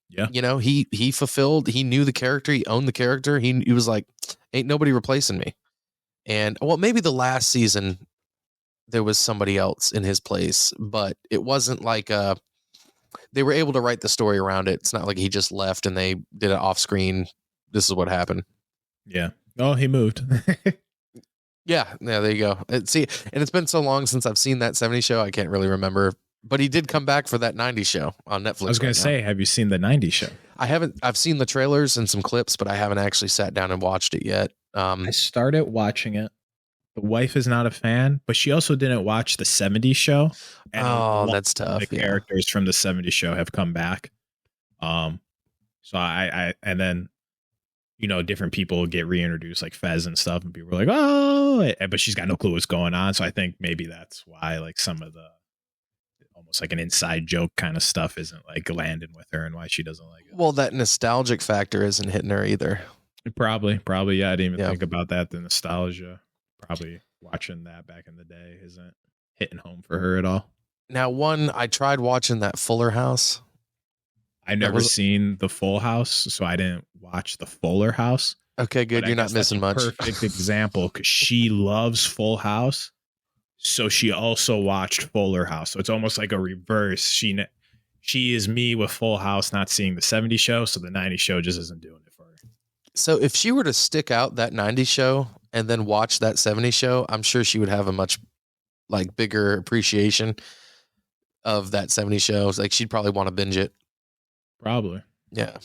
B: Yeah.
C: He fulfilled, he knew the character, he owned the character. He was like, ain't nobody replacing me. And well, maybe the last season there was somebody else in his place, but it wasn't like they were able to write the story around it. It's not like he just left and they did it off screen. This is what happened.
B: Yeah. Oh, he moved.
C: Yeah, there you go. And it's been so long since I've seen that 70s show, I can't really remember. But he did come back for that 90s show on Netflix.
B: I was going to say, have you seen the 90s show?
C: I haven't. I've seen the trailers and some clips, but I haven't actually sat down and watched it yet.
B: I started watching it, the wife is not a fan, but she also didn't watch the 70s show. And a lot
C: that's
B: of
C: tough.
B: the
C: Yeah.
B: characters from the 70s show have come back. So I and then, you know, different people get reintroduced like Fez and stuff, and people are like, oh, but she's got no clue what's going on. So I think maybe that's why like some of the almost like an inside joke kind of stuff isn't like landing with her and why she doesn't like it.
C: Well, that nostalgic factor isn't hitting her either.
B: Probably. Yeah. I didn't even think about that. The nostalgia, probably watching that back in the day isn't hitting home for her at all.
C: Now, I tried watching that Fuller House.
B: I never seen the Full House, so I didn't watch the Fuller House.
C: Okay, good. You're not missing much.
B: Perfect example, because she loves Full House, so she also watched Fuller House. So it's almost like a reverse. She is me with Full House, not seeing the 70s show, so the 90s show just isn't doing it for her.
C: So if she were to stick out that 90s show and then watch that 70s show, I'm sure she would have a much like bigger appreciation of that 70s show. Like she'd probably want to binge it.
B: Probably.
C: Yeah.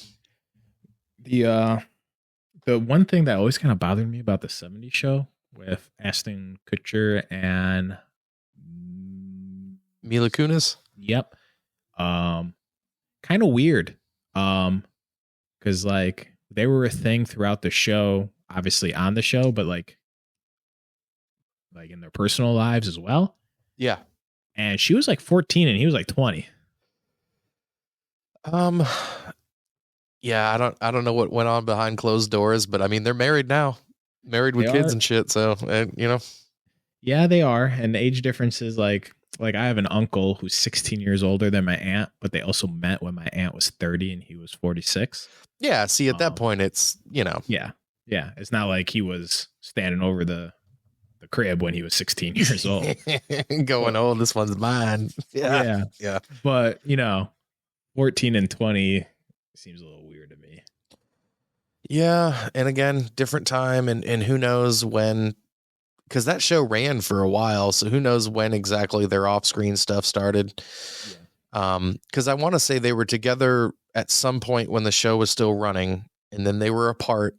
B: The one thing that always kind of bothered me about the 70s show with Ashton Kutcher and
C: Mila Kunis.
B: Yep. Kind of weird. Because like they were a thing throughout the show, obviously on the show, but like in their personal lives as well.
C: Yeah.
B: And she was like 14 and he was like 20.
C: Yeah, I don't know what went on behind closed doors, but I mean, they're married now, married with kids and shit. So, you know,
B: yeah, they are. And the age difference is like I have an uncle who's 16 years older than my aunt, but they also met when my aunt was 30 and he was 46.
C: Yeah. See, at that point, it's, you know,
B: yeah. It's not like he was standing over the crib when he was 16 years old
C: going, oh, this one's mine. Yeah.
B: But you know, 14 and 20 seems a little weird to me.
C: Yeah. And again, different time and who knows when, because that show ran for a while. So who knows when exactly their off-screen stuff started. Because I want to say they were together at some point when the show was still running, and then they were apart,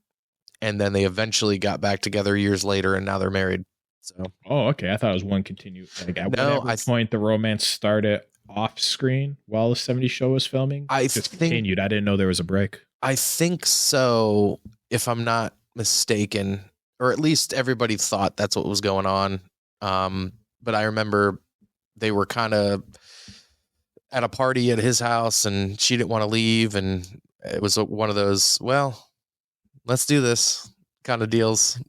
C: and then they eventually got back together years later, and now they're married. So,
B: oh, okay. I thought it was one continued. Like at whatever point the romance started off screen while the 70s show was filming.
C: I
B: just
C: think
B: continued. I didn't know there was a break.
C: I think so, if I'm not mistaken, or at least everybody thought that's what was going on. But I remember they were kind of at a party at his house and she didn't want to leave. And it was one of those, well, let's do this kind of deals.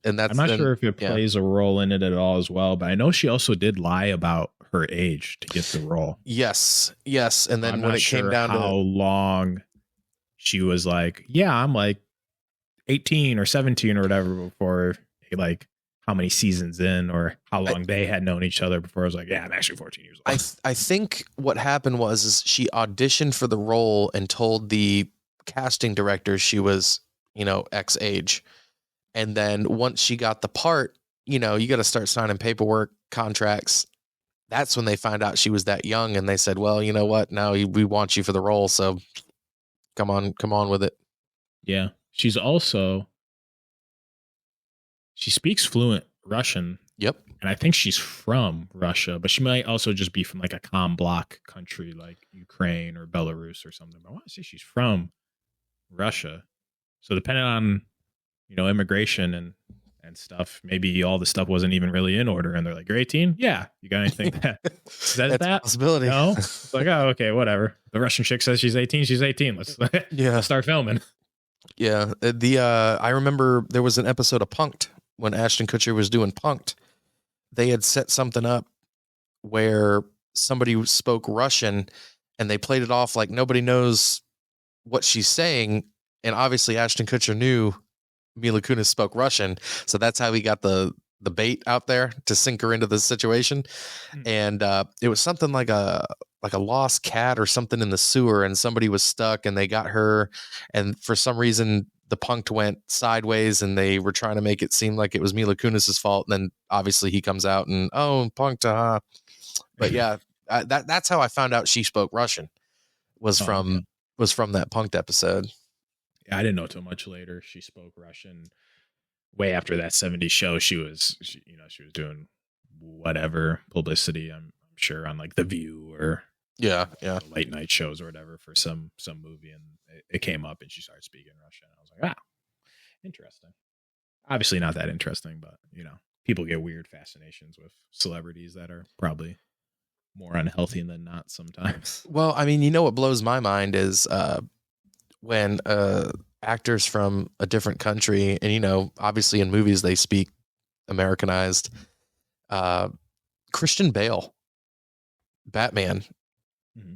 C: And that's,
B: I'm not sure if it plays a role in it at all as well, but I know she also did lie about her age to get the role.
C: Yes. And then when it came down to
B: how long she was like, yeah, I'm like 18 or 17 or whatever before, like how many seasons in or how long they had known each other before I was like, yeah, I'm actually 14 years old.
C: I think what happened was she auditioned for the role and told the casting director she was, you know, X age. And then once she got the part, you know, you got to start signing paperwork, contracts. That's when they found out she was that young. And they said, well, you know what? Now we want you for the role. So come on with it.
B: Yeah. She speaks fluent Russian.
C: Yep.
B: And I think she's from Russia, but she might also just be from like a comm block country like Ukraine or Belarus or something. But I want to say she's from Russia. So depending on, you know, immigration and stuff, maybe all the stuff wasn't even really in order. And they're like, you're 18? Yeah. You got anything that says that?
C: A possibility.
B: No? It's like, oh, okay, whatever. The Russian chick says she's 18. She's 18. Let's start filming.
C: Yeah. I remember there was an episode of Punk'd when Ashton Kutcher was doing Punk'd. They had set something up where somebody spoke Russian and they played it off like nobody knows what she's saying. And obviously Ashton Kutcher knew Mila Kunis spoke Russian. So that's how he got the bait out there to sink her into the situation. And it was something like a lost cat or something in the sewer, and somebody was stuck and they got her. And for some reason, the Punk'd went sideways and they were trying to make it seem like it was Mila Kunis's fault. And then obviously he comes out and, oh, Punk'd. But yeah, that's how I found out she spoke Russian was from that Punk'd episode.
B: I didn't know till much later she spoke Russian. way after that 70s show, she was doing whatever publicity. I'm sure on like The View or
C: Yeah.
B: late night shows or whatever for some movie, and it came up and she started speaking Russian. I was like, interesting. Obviously not that interesting, but people get weird fascinations with celebrities that are probably more unhealthy than not sometimes.
C: Well, I mean, what blows my mind is when actors from a different country, and obviously in movies they speak Americanized. Christian Bale, Batman,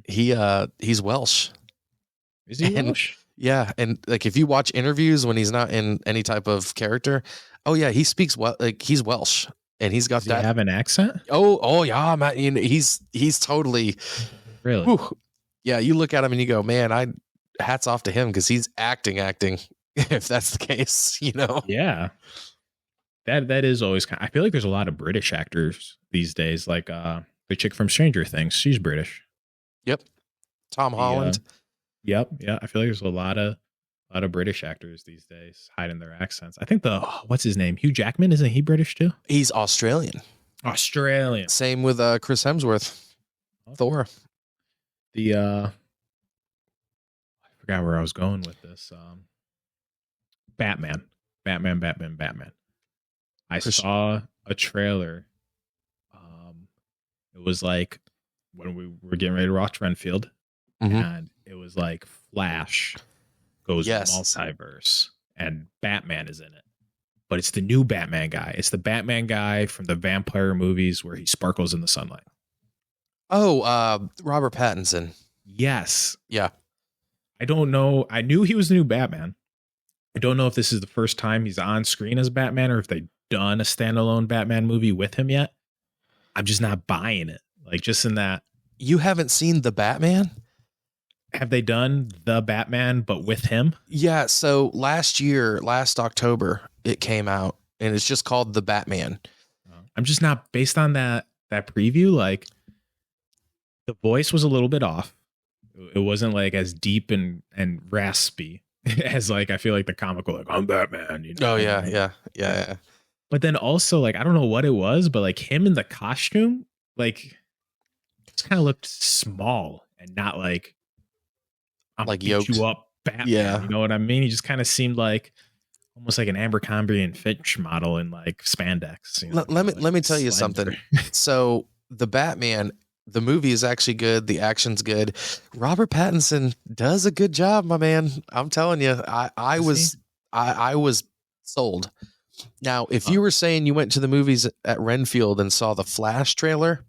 C: he's Welsh.
B: Is he Welsh?
C: Yeah, and like if you watch interviews when he's not in any type of character, oh yeah, he speaks like he's Welsh, and he's got
B: Does he have an accent?
C: Oh yeah, man, he's totally
B: really.
C: Whew. Yeah, you look at him and you go, man, hats off to him because he's acting. If that's the case,
B: Yeah, that is always I feel like there's a lot of British actors these days, like the chick from Stranger Things, she's British.
C: Yep. Tom Holland.
B: Yep. Yeah. I feel like there's a lot of British actors these days hiding their accents. I think what's his name? Hugh Jackman. Isn't he British too?
C: He's Australian. Same with Chris Hemsworth. Okay. Thor.
B: I forgot where I was going with this. Batman. I saw a trailer. It was like when we were getting ready to watch Renfield. And it was like Flash goes multiverse and Batman is in it. But it's the new Batman guy. It's the Batman guy from the vampire movies where he sparkles in the sunlight.
C: Oh, Robert Pattinson.
B: Yes.
C: Yeah.
B: I don't know. I knew he was the new Batman. I don't know if this is the first time he's on screen as Batman or if they've done a standalone Batman movie with him yet. I'm just not buying it. Like just in that.
C: You haven't seen The Batman?
B: Have they done The Batman, but with him?
C: Yeah. So last October, it came out and it's just called The Batman.
B: I'm just not based on that preview. Like the voice was a little bit off. It wasn't like as deep and raspy as like, I feel like the comical, like I'm Batman.
C: Oh yeah.
B: But then also like, I don't know what it was, but like him in the costume, like just kind of looked small and not like, I'm like yoked you up Batman. Yeah. You know what I mean? He just kind of seemed like almost like an Abercrombie and Fitch model in like spandex.
C: Let me tell you something. So the Batman, the movie is actually good. The action's good. Robert Pattinson does a good job, my man. I'm telling you, I was sold. Now, if you were saying you went to the movies at Renfield and saw the Flash trailer,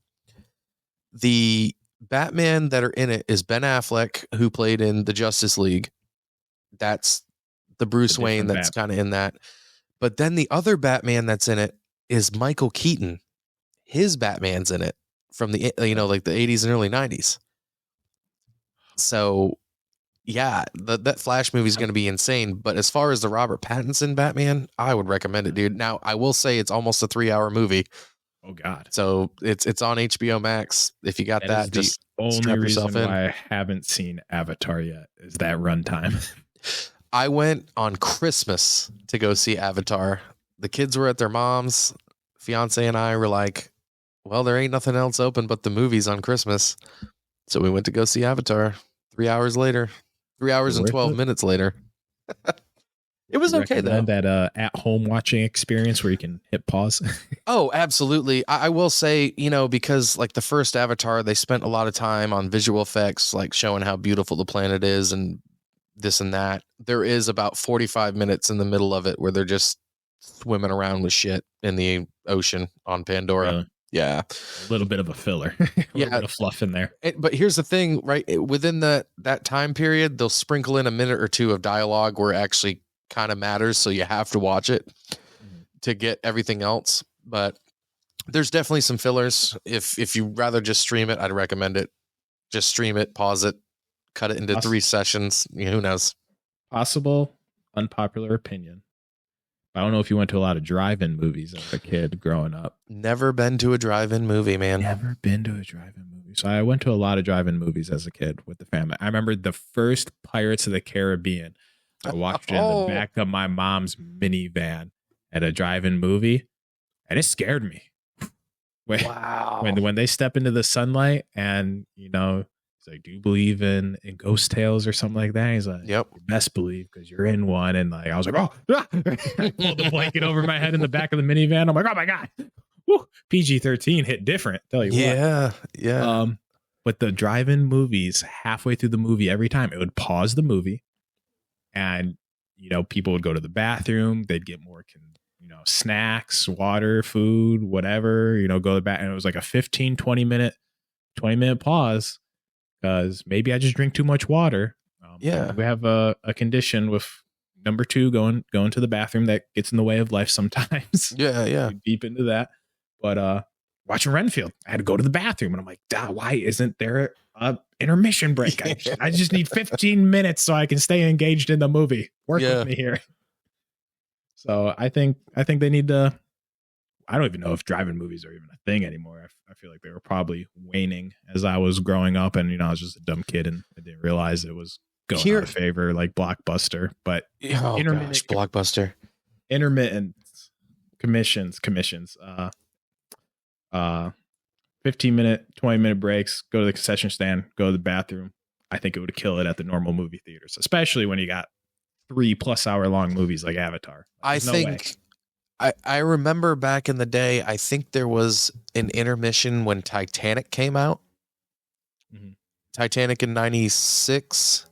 C: the Batman that are in it is Ben Affleck, who played in the Justice League. That's the Bruce Wayne that's kind of in that. But then the other Batman that's in it is Michael Keaton. His Batman's in it from the like the 80s and early 90s. So yeah, that Flash movie is going to be insane. But as far as the Robert Pattinson Batman, I would recommend it, dude. Now I will say it's almost a 3-hour movie.
B: Oh God!
C: So it's on HBO Max. If you got that just
B: only reason why I haven't seen Avatar yet is that runtime.
C: I went on Christmas to go see Avatar. The kids were at their mom's. Fiance and I were like, well, there ain't nothing else open but the movies on Christmas. So we went to go see Avatar 3 hours later, 3 hours and 12 minutes later. It was okay though.
B: That at-home watching experience where you can hit pause.
C: Oh, absolutely. I will say, because like the first Avatar, they spent a lot of time on visual effects, like showing how beautiful the planet is and this and that. There is about 45 minutes in the middle of it where they're just swimming around with shit in the ocean on Pandora.
B: Really?
C: Yeah.
B: A little bit of a filler. A little bit of fluff in there.
C: But here's the thing, right? Within that time period, they'll sprinkle in a minute or two of dialogue where it actually kind of matters. So you have to watch it to get everything else. But there's definitely some fillers. If you rather just stream it, I'd recommend it. Just stream it, pause it, cut it into 3 sessions. Who knows?
B: Possible unpopular opinion. I don't know if you went to a lot of drive-in movies as a kid growing up.
C: Never been to a drive-in movie, man.
B: Never been to a drive-in movie. So I went to a lot of drive-in movies as a kid with the family. I remember the first Pirates of the Caribbean. I watched it in the back of my mom's minivan at a drive-in movie, and it scared me.
C: Wow.
B: When they step into the sunlight, and he's like, "Do you believe in ghost tales or something like that?" He's like,
C: Yep.
B: "You best believe, because you're in one." And like, I was like, "Oh!" I pulled the blanket over my head in the back of the minivan. I'm like, "Oh my god!" Woo. PG-13 hit different. Tell you what.
C: Yeah.
B: But the drive-in movies, halfway through the movie, every time it would pause the movie, and people would go to the bathroom. They'd get more snacks, water, food, whatever, go to the back. And it was like a 20 minute pause, because maybe I just drink too much water.
C: Yeah.
B: We have a condition with number 2 going to the bathroom that gets in the way of life sometimes.
C: Yeah.
B: Deep into that. But watching Renfield, I had to go to the bathroom, and I'm like, why isn't there a intermission break? I just need 15 minutes so I can stay engaged in the movie. Work with me here. So I think they need to. I don't even know if drive-in movies are even a thing anymore. I feel like they were probably waning as I was growing up, and I was just a dumb kid and I didn't realize it was going out of favor, like Blockbuster. But
C: Blockbuster,
B: intermittent commissions. 15-minute, 20-minute breaks. Go to the concession stand. Go to the bathroom. I think it would kill it at the normal movie theaters, especially when you got 3+ hour long movies like Avatar.
C: I remember back in the day, I think there was an intermission when Titanic came out. Mm-hmm. Titanic in 96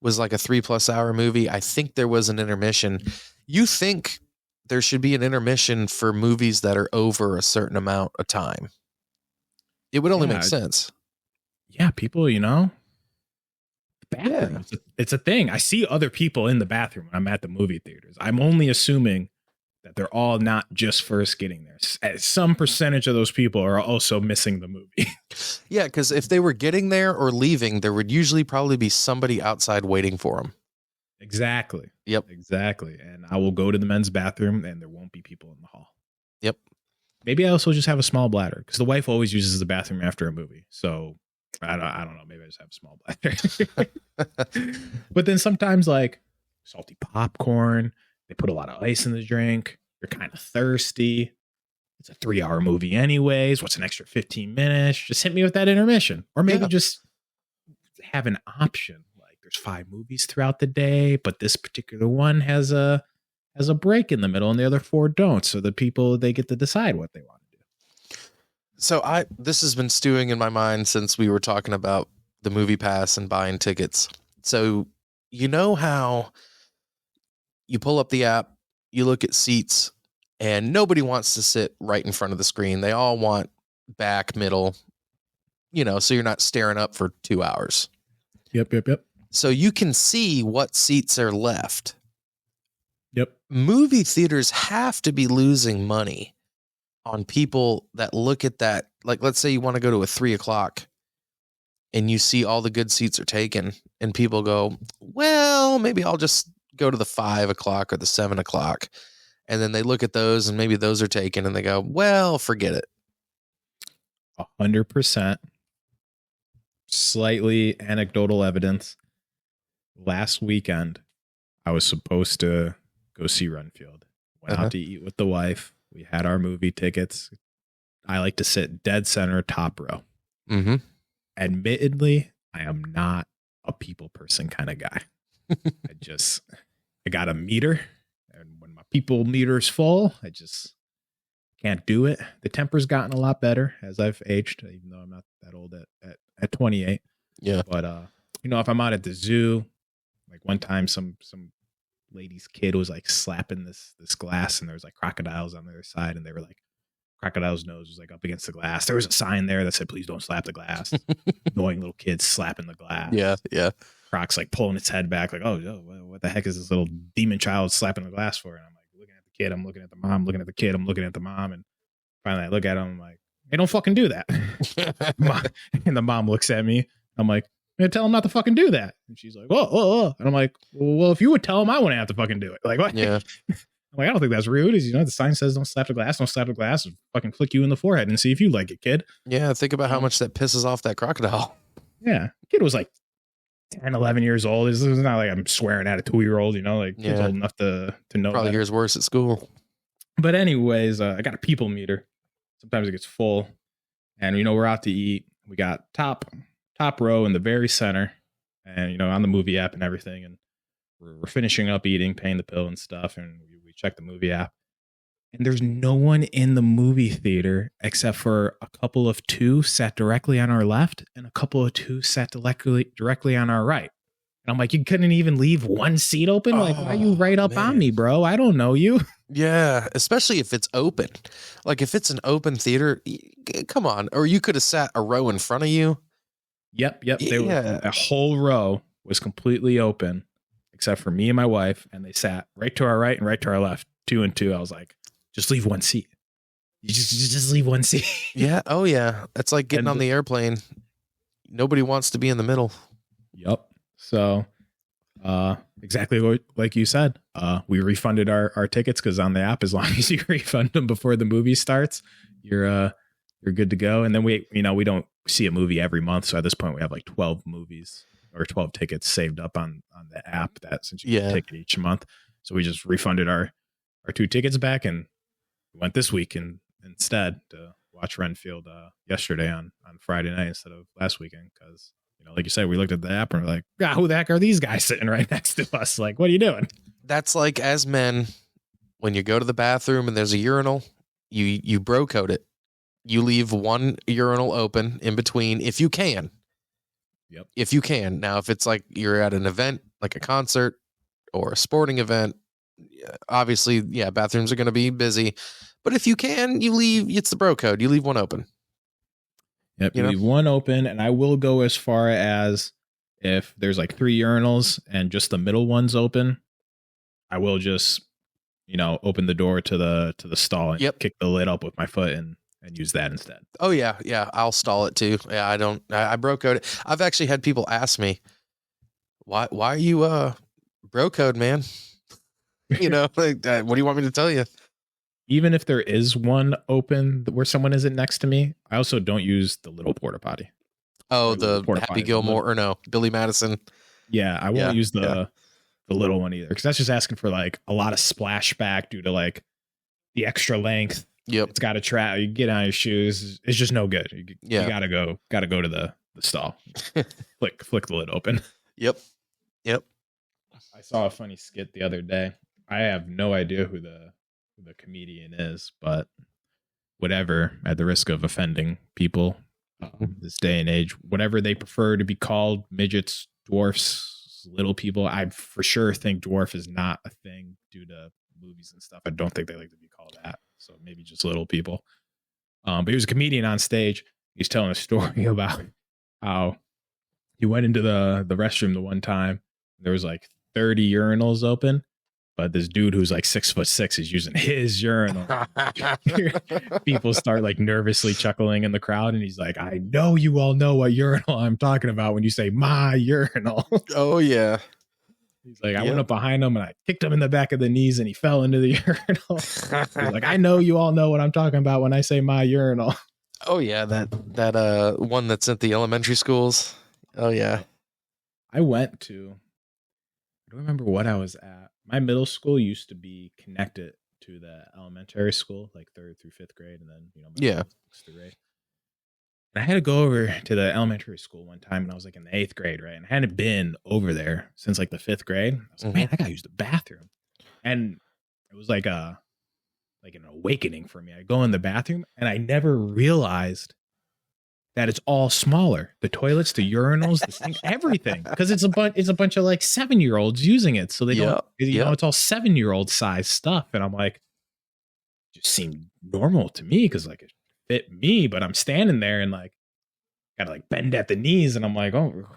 C: was like a 3+ hour movie. I think there was an intermission. You think there should be an intermission for movies that are over a certain amount of time? It would only make sense.
B: Yeah, people, bathroom. Yeah. It's a thing. I see other people in the bathroom when I'm at the movie theaters. I'm only assuming that they're all not just first getting there. Some percentage of those people are also missing the movie.
C: Yeah, because if they were getting there or leaving, there would usually probably be somebody outside waiting for them.
B: Exactly.
C: Yep.
B: Exactly. And I will go to the men's bathroom, and there won't be people in the hall.
C: Yep.
B: Maybe I also just have a small bladder, because the wife always uses the bathroom after a movie. So I don't know. Maybe I just have a small bladder. But then sometimes, like salty popcorn, they put a lot of ice in the drink. You're kind of thirsty. It's a 3-hour movie anyways. What's an extra 15 minutes? Just hit me with that intermission. Or maybe just have an option. Like, there's 5 movies throughout the day, but this particular one has a break in the middle and the other 4 don't. So the people, they get to decide what they want to do.
C: So this has been stewing in my mind since we were talking about the movie pass and buying tickets. So how you pull up the app, you look at seats, and nobody wants to sit right in front of the screen. They all want back, middle, so you're not staring up for 2 hours.
B: Yep.
C: So you can see what seats are left.
B: Yep.
C: Movie theaters have to be losing money on people that look at that. Like, let's say you want to go to a 3:00 and you see all the good seats are taken, and people go, well, maybe I'll just go to the 5:00 or the 7:00. And then they look at those, and maybe those are taken, and they go, well, forget it.
B: 100%. Slightly anecdotal evidence. Last weekend, I was supposed to go see Renfield. Went out to eat with the wife. We had our movie tickets. I like to sit dead center, top row.
C: Mm-hmm.
B: Admittedly, I am not a people person kind of guy. I got a meter, and when my people meter's full, I just can't do it. The temper's gotten a lot better as I've aged, even though I'm not that old at 28.
C: Yeah.
B: But if I'm out at the zoo, like one time some lady's kid was like slapping this glass, and there was like crocodiles on the other side, and they were like, crocodile's nose was like up against the glass. There was a sign there that said, please don't slap the glass. Annoying little kids slapping the glass.
C: Yeah.
B: Croc's like pulling its head back, like, oh, what the heck is this little demon child slapping the glass for? And I'm like looking at the kid, I'm looking at the mom, looking at the kid, I'm looking at the mom, and finally I look at him, I'm like, hey, don't fucking do that. And the mom looks at me, I'm like, I'm gonna tell him not to fucking do that. And she's like, whoa. And I'm like, well, if you would tell him, I wouldn't have to fucking do it. Like, what?
C: Yeah.
B: I'm like, I don't think that's rude. The sign says don't slap the glass, and fucking flick you in the forehead and see if you like it, kid.
C: Yeah, think about how much that pisses off that crocodile.
B: Yeah. Kid was like 10, 11 years old. It's not like I'm swearing at a 2-year-old, kid's old enough to know.
C: Probably hears worse at school.
B: But anyways, I got a people meter. Sometimes it gets full, and we're out to eat. We got top row in the very center, and on the movie app and everything. And we're finishing up eating, paying the bill and stuff, and we check the movie app. And there's no one in the movie theater except for a couple of two sat directly on our left and a couple of two sat directly on our right. And I'm like, you couldn't even leave one seat open? Like, why are you right up on me, bro? I don't know you.
C: Yeah, especially if it's open. Like if it's an open theater, come on. Or you could have sat a row in front of you.
B: Yep. A whole row was completely open except for me and my wife. And they sat right to our right and right to our left, 2 and 2. I was like, just leave one seat. You just leave one seat.
C: Yeah. Oh, yeah. It's like getting on the airplane. Nobody wants to be in the middle.
B: Yep. So, exactly like you said, we refunded our tickets because on the app, as long as you refund them before the movie starts, you're good to go. And then we don't see a movie every month, so at this point we have like 12 movies or 12 tickets saved up on the app. That since you get a ticket each month, so we just refunded our 2 tickets back and went this week instead to watch Renfield yesterday on Friday night instead of last weekend because. Like you said, we looked at the app and we're like, God, who the heck are these guys sitting right next to us? Like, what are you doing?
C: That's like as men, when you go to the bathroom and there's a urinal, you bro code it. You leave one urinal open in between if you can.
B: Yep.
C: If you can. Now, if it's like you're at an event, like a concert or a sporting event, obviously, yeah, bathrooms are going to be busy. But if you can, you leave, it's the bro code. You leave one open.
B: Yep, you leave one open, and I will go as far as if there's like 3 urinals and just the middle one's open, I will just, open the door to the stall and kick the lid up with my foot and use that instead.
C: Oh yeah, I'll stall it too. Yeah, I bro code it. I've actually had people ask me, why are you bro code, man? Like, what do you want me to tell you?
B: Even if there is one open where someone isn't next to me, I also don't use the little porta potty.
C: Oh, the Happy Gilmore or no, Billy Madison.
B: Yeah, I won't use the little one either because that's just asking for like a lot of splashback due to like the extra length.
C: Yep,
B: it's got to trap. You get on your shoes. It's just no good. You gotta go to the stall. flick the lid open.
C: Yep.
B: I saw a funny skit the other day. I have no idea who the comedian is, but whatever, at the risk of offending people this day and age, whatever they prefer to be called, midgets, dwarfs, little people, I for sure think dwarf is not a thing due to movies and stuff. I don't think they like to be called that, so maybe just little people. But he was a comedian on stage. He's telling a story about how he went into the restroom the one time. There was like 30 urinals open, but this dude who's like 6'6" is using his urinal. People start like nervously chuckling in the crowd, and he's like, "I know you all know what urinal I'm talking about when you say my urinal."
C: Oh yeah.
B: He's like, I went up behind him and I kicked him in the back of the knees, and he fell into the urinal. He's like, I know you all know what I'm talking about when I say my urinal.
C: Oh yeah, that one that's at the elementary schools. Oh yeah.
B: I don't remember what I was at. My middle school used to be connected to the elementary school, like 3rd through 5th grade, and then 6th grade. And I had to go over to the elementary school one time, and I was like in the 8th grade, right? And I hadn't been over there since like the 5th grade. I was like, man, I gotta use the bathroom, and it was like an awakening for me. I go in the bathroom, and I never realized that it's all smaller. The toilets, the urinals, the sink, everything. Because it's a bunch of like 7-year-olds using it. So they don't, it's all 7-year-old size stuff. And I'm like, it just seemed normal to me because like it fit me, but I'm standing there and like gotta like bend at the knees, and I'm like, oh,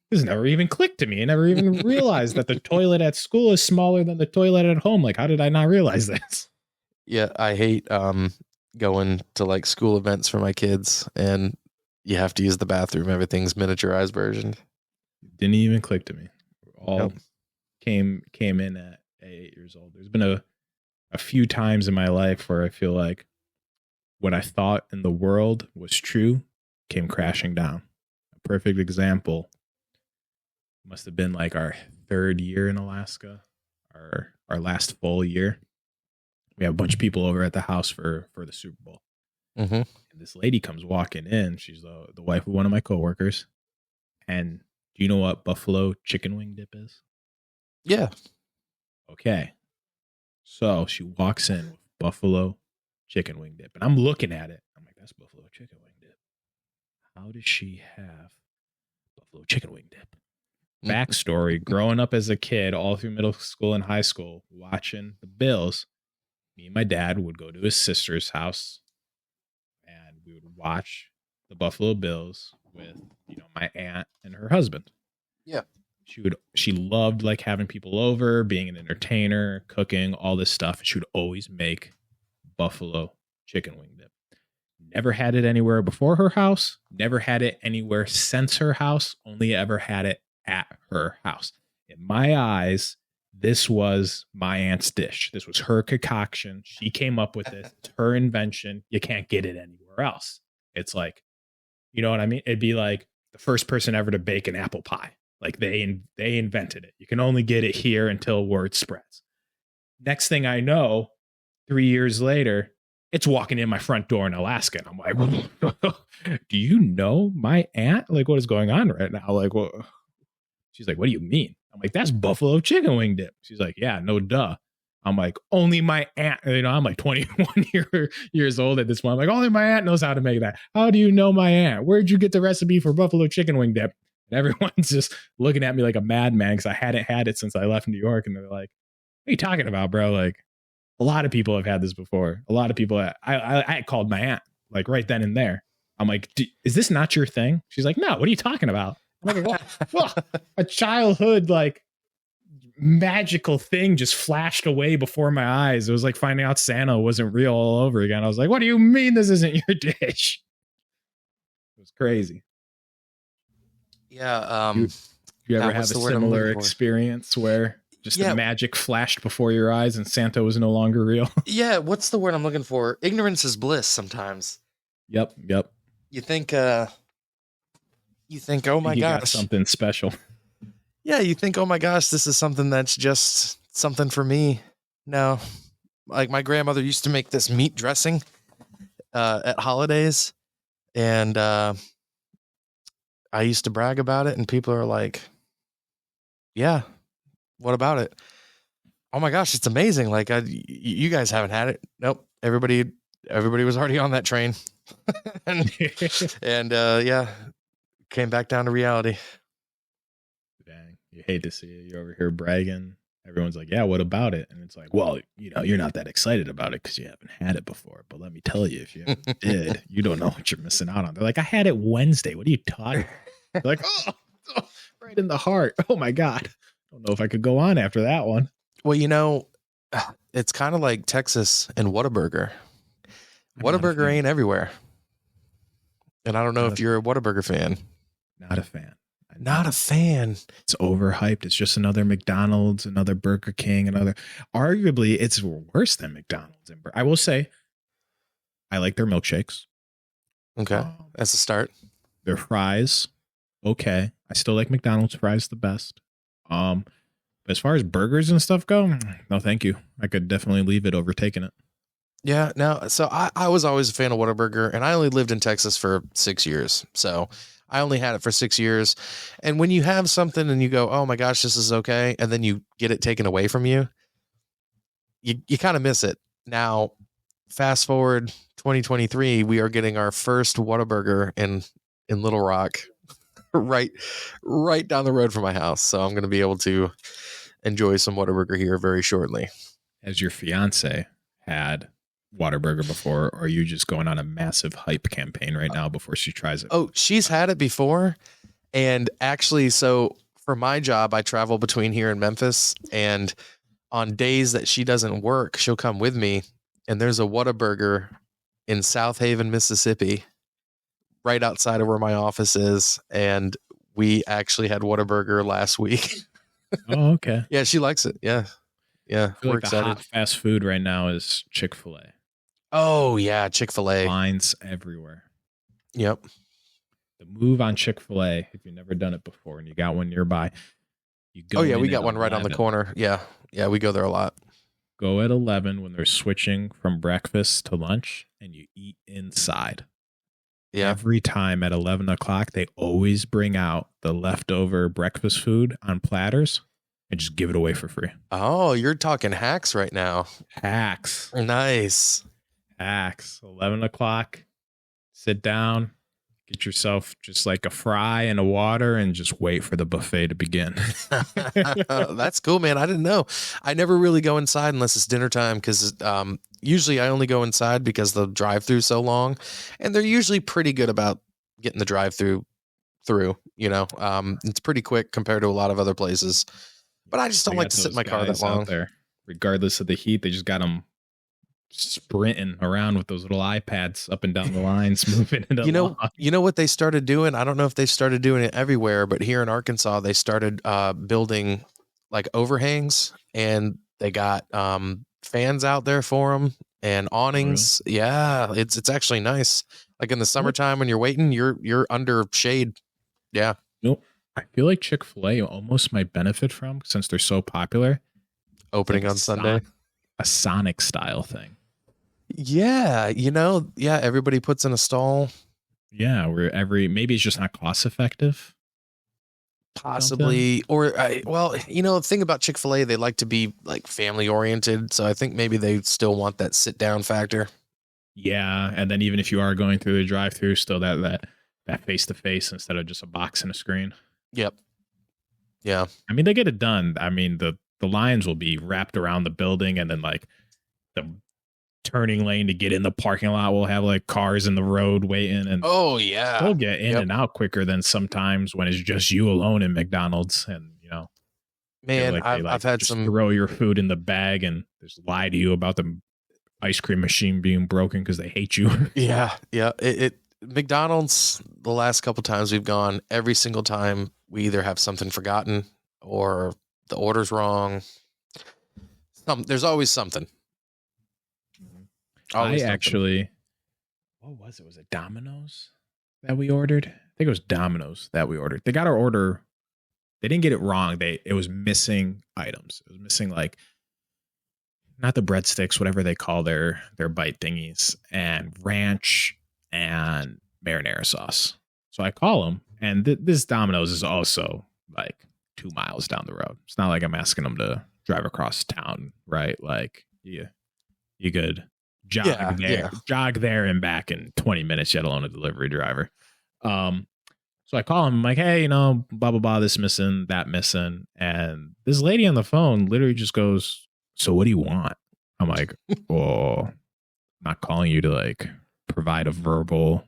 B: this never even clicked to me. I never even realized that the toilet at school is smaller than the toilet at home. Like, how did I not realize this?
C: Yeah, I hate going to like school events for my kids, and you have to use the bathroom. Everything's miniaturized version.
B: Didn't even click to me. All came in at 8 years old. There's been a few times in my life where I feel like what I thought in the world was true came crashing down. A perfect example must have been like our 3rd year in Alaska, our last full year. We have a bunch of people over at the house for the Super Bowl.
C: Mm-hmm.
B: And this lady comes walking in. She's the wife of one of my coworkers. And do you know what buffalo chicken wing dip is?
C: Yeah.
B: Okay. So she walks in with buffalo chicken wing dip. And I'm looking at it. I'm like, that's buffalo chicken wing dip. How does she have buffalo chicken wing dip? Backstory, growing up as a kid, all through middle school and high school, watching the Bills, me and my dad would go to his sister's house and we would watch the Buffalo Bills with, my aunt and her husband.
C: Yeah.
B: She loved like having people over, being an entertainer, cooking, all this stuff. She would always make buffalo chicken wing dip. Never had it anywhere before her house, never had it anywhere since her house, only ever had it at her house. In my eyes, this was my aunt's dish. This was her concoction. She came up with it. It's her invention. You can't get it anywhere else. It's like, you know what I mean? It'd be like the first person ever to bake an apple pie. Like they invented it. You can only get it here until word spreads. Next thing I know, 3 years later, it's walking in my front door in Alaska. And I'm like, do you know my aunt? Like, what is going on right now? Like, what? She's like, what do you mean? I'm like, that's buffalo chicken wing dip. She's like, yeah, no duh. I'm like, only my aunt, I'm like 21 years old at this point. I'm like, only my aunt knows how to make that. How do you know my aunt? Where'd you get the recipe for buffalo chicken wing dip? And everyone's just looking at me like a madman because I hadn't had it since I left New York. And they're like, what are you talking about, bro? Like, a lot of people have had this before. A lot of people, I called my aunt like right then and there. I'm like, is this not your thing? She's like, no, what are you talking about? I'm like, well, a childhood like magical thing just flashed away before my eyes. It was like finding out Santa wasn't real all over again. I was like, what do you mean this isn't your dish? It was crazy.
C: Yeah.
B: You ever have a similar experience where just the magic flashed before your eyes and Santa was no longer real?
C: Yeah. What's the word I'm looking for? Ignorance is bliss sometimes.
B: Yep.
C: You think, oh my gosh,
B: got something special.
C: Yeah. You think, oh my gosh, this is something that's just something for me. No, like my grandmother used to make this meat dressing, at holidays. And, I used to brag about it and people are like, yeah, what about it? Oh my gosh, it's amazing. Like you guys haven't had it. Nope. Everybody was already on that train. and yeah, came back down to reality.
B: Dang, you hate to see it. You're over here bragging. Everyone's like, yeah, what about it? And it's like, well, you're not that excited about it because you haven't had it before. But let me tell you, if you ever did, you don't know what you're missing out on. They're like, I had it Wednesday. What are you talking about? They're like, oh, right in the heart. Oh my God. I don't know if I could go on after that one.
C: Well, it's kind of like Texas and Whataburger. Whataburger ain't everywhere. And I don't know if you're a Whataburger fan.
B: Not a fan.
C: Not a fan.
B: It's overhyped. It's just another McDonald's, another Burger King, arguably it's worse than McDonald's. I will say I like their milkshakes.
C: Okay. That's a start.
B: Their fries. Okay. I still like McDonald's fries the best. But as far as burgers and stuff go, no, thank you. I could definitely leave it over taking it.
C: Yeah. No. So I was always a fan of Whataburger and I only lived in Texas for 6 years. So I only had it for 6 years. And when you have something and you go, oh my gosh, this is okay. And then you get it taken away from you, you kind of miss it. Now, fast forward 2023, we are getting our first Whataburger in Little Rock, right down the road from my house. So I'm going to be able to enjoy some Whataburger here very shortly.
B: Has your fiance had Whataburger before, or are you just going on a massive hype campaign right now before she tries it?
C: Oh, she's had it before. And actually, so for my job, I travel between here and Memphis, and on days that she doesn't work, she'll come with me. And there's a Whataburger in South Haven, Mississippi, right outside of where my office is. And we actually had Whataburger last week.
B: Oh, okay.
C: Yeah, she likes it. Yeah. Yeah.
B: I feel like the hot fast food right now is Chick-fil-A.
C: Oh, yeah. Chick-fil-A.
B: Lines everywhere.
C: Yep.
B: The move on Chick-fil-A, if you've never done it before and you got one nearby, you go.
C: Oh, yeah. We got one right on the corner. Yeah. Yeah. We go there a lot.
B: go at 11 when they're switching from breakfast to lunch, and you eat inside.
C: Yeah.
B: Every time at 11 o'clock, they always bring out the leftover breakfast food on platters and just give it away for free.
C: Oh, you're talking hacks right now.
B: Hacks.
C: Nice.
B: Hacks. 11 o'clock, sit down, get yourself just like a fry and a water and just wait for the buffet to begin.
C: That's cool, man. I didn't know. I never really go inside unless it's dinner time because usually I only go inside because the drive-through is so long, and they're usually pretty good about getting the drive-through through. It's pretty quick compared to a lot of other places. But I just don't like to sit in my car that long.
B: There, regardless of the heat, they just got them sprinting around with those little iPads up and down the lines, moving into
C: you know what they started doing? I don't know if they started doing it everywhere, but here in Arkansas, they started building like overhangs, and they got fans out there for them and awnings.
B: Really?
C: Yeah, it's actually nice. Like in the summertime when you're waiting, you're under shade. Yeah.
B: Nope. I feel like Chick-fil-A almost might benefit from, since they're so popular,
C: Opening on Sunday.
B: A Sonic style thing.
C: Yeah, everybody puts in a stall.
B: Yeah, where maybe it's just not cost effective.
C: Possibly. Or, the thing about Chick-fil-A, they like to be like family oriented. So I think maybe they still want that sit down factor.
B: Yeah. And then even if you are going through the drive through, still that face to face instead of just a box and a screen.
C: Yep. Yeah.
B: I mean, they get it done. I mean, the lines will be wrapped around the building, and then like the turning lane to get in the parking lot will have like cars in the road waiting, and
C: oh yeah,
B: they'll get in and out quicker than sometimes when it's just you alone in McDonald's. And
C: man,
B: like
C: I've had
B: just
C: some
B: throw your food in the bag and just lie to you about the ice cream machine being broken because they hate you.
C: Yeah. McDonald's, the last couple times we've gone, every single time we either have something forgotten or the order's wrong. There's always something.
B: Always actually, what was it? Was it Domino's that we ordered? I think it was Domino's that we ordered. They got our order. They didn't get it wrong. It was missing items. It was missing like, not the breadsticks, whatever they call their bite thingies, and ranch and marinara sauce. So I call them, and this Domino's is also like 2 miles down the road. It's not like I'm asking them to drive across town, right? Like, you could jog there and back in 20 minutes, let alone a delivery driver. So I call him, I'm like, hey, blah, blah, blah, this missing, that missing. And this lady on the phone literally just goes, so what do you want? I'm like, well, I'm not calling you to like provide a verbal,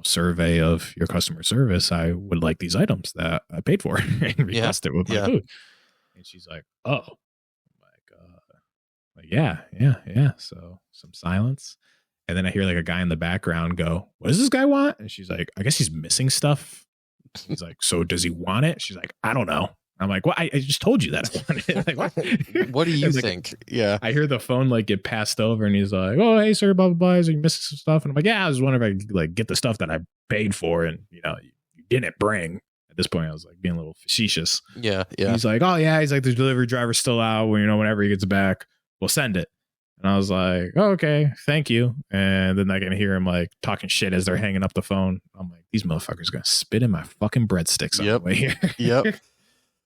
B: survey of your customer service. I would like these items that I paid for and request it with my food. And she's like, oh, like, yeah. So some silence. And then I hear like a guy in the background go, what does this guy want? And she's like, I guess he's missing stuff. He's like, so does he want it? She's like, I don't know. I'm like, well, I just told you that I wanted it. Like, what?
C: What do you think? Yeah.
B: I hear the phone like get passed over, and he's like, oh, hey, sir, blah, blah, blah. Are you missing some stuff? And I'm like, yeah, I was wondering if I could like get the stuff that I paid for and, you didn't bring. At this point, I was like being a little facetious.
C: Yeah.
B: He's like, oh, yeah. He's like, the delivery driver's still out. Whenever he gets back, we'll send it. And I was like, oh, okay, thank you. And then I can hear him like talking shit as they're hanging up the phone. I'm like, these motherfuckers are going to spit in my fucking breadsticks on the way here.
C: Yep.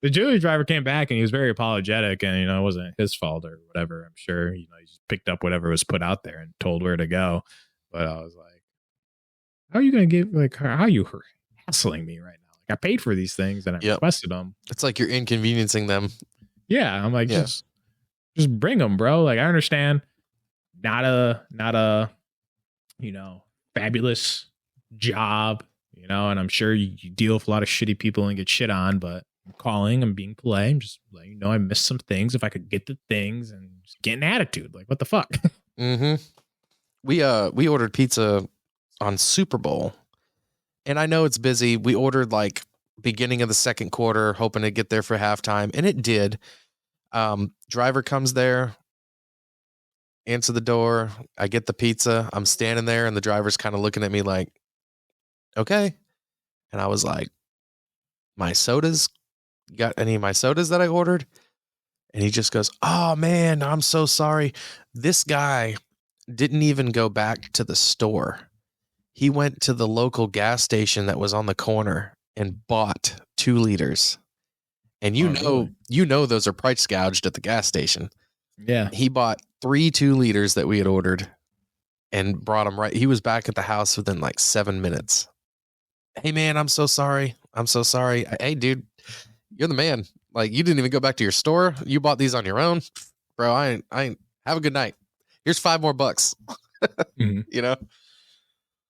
B: The delivery driver came back and he was very apologetic, and it wasn't his fault or whatever. I'm sure he just picked up whatever was put out there and told where to go. But I was like, how are you going to give how are you hassling me right now? Like, I paid for these things and I requested them.
C: It's like you're inconveniencing them.
B: Yeah, I'm like, just bring them, bro. Like, I understand, not a fabulous job, and I'm sure you deal with a lot of shitty people and get shit on, but I'm calling, I'm being polite, I'm just letting you know I missed some things. If I could get the things and just get an attitude, like, what the fuck?
C: Mm-hmm. We ordered pizza on Super Bowl, and I know it's busy. We ordered like beginning of the second quarter, hoping to get there for halftime, and it did. Driver comes there, answer the door. I get the pizza. I'm standing there, and the driver's kind of looking at me like, okay. And I was like, my sodas? You got any of my sodas that I ordered? And he just goes, "Oh man, I'm so sorry." This guy didn't even go back to the store. He went to the local gas station that was on the corner and bought 2 liters. And you know those are price gouged at the gas station.
B: Yeah.
C: He bought 3 2-liters that we had ordered and brought them right. He was back at the house within like 7 minutes. "Hey man, I'm so sorry. I'm so sorry." "Hey dude, you're the man. Like, you didn't even go back to your store. You bought these on your own, bro. I ain't. Have a good night. Here's $5 more."
B: Mhm.
C: You know,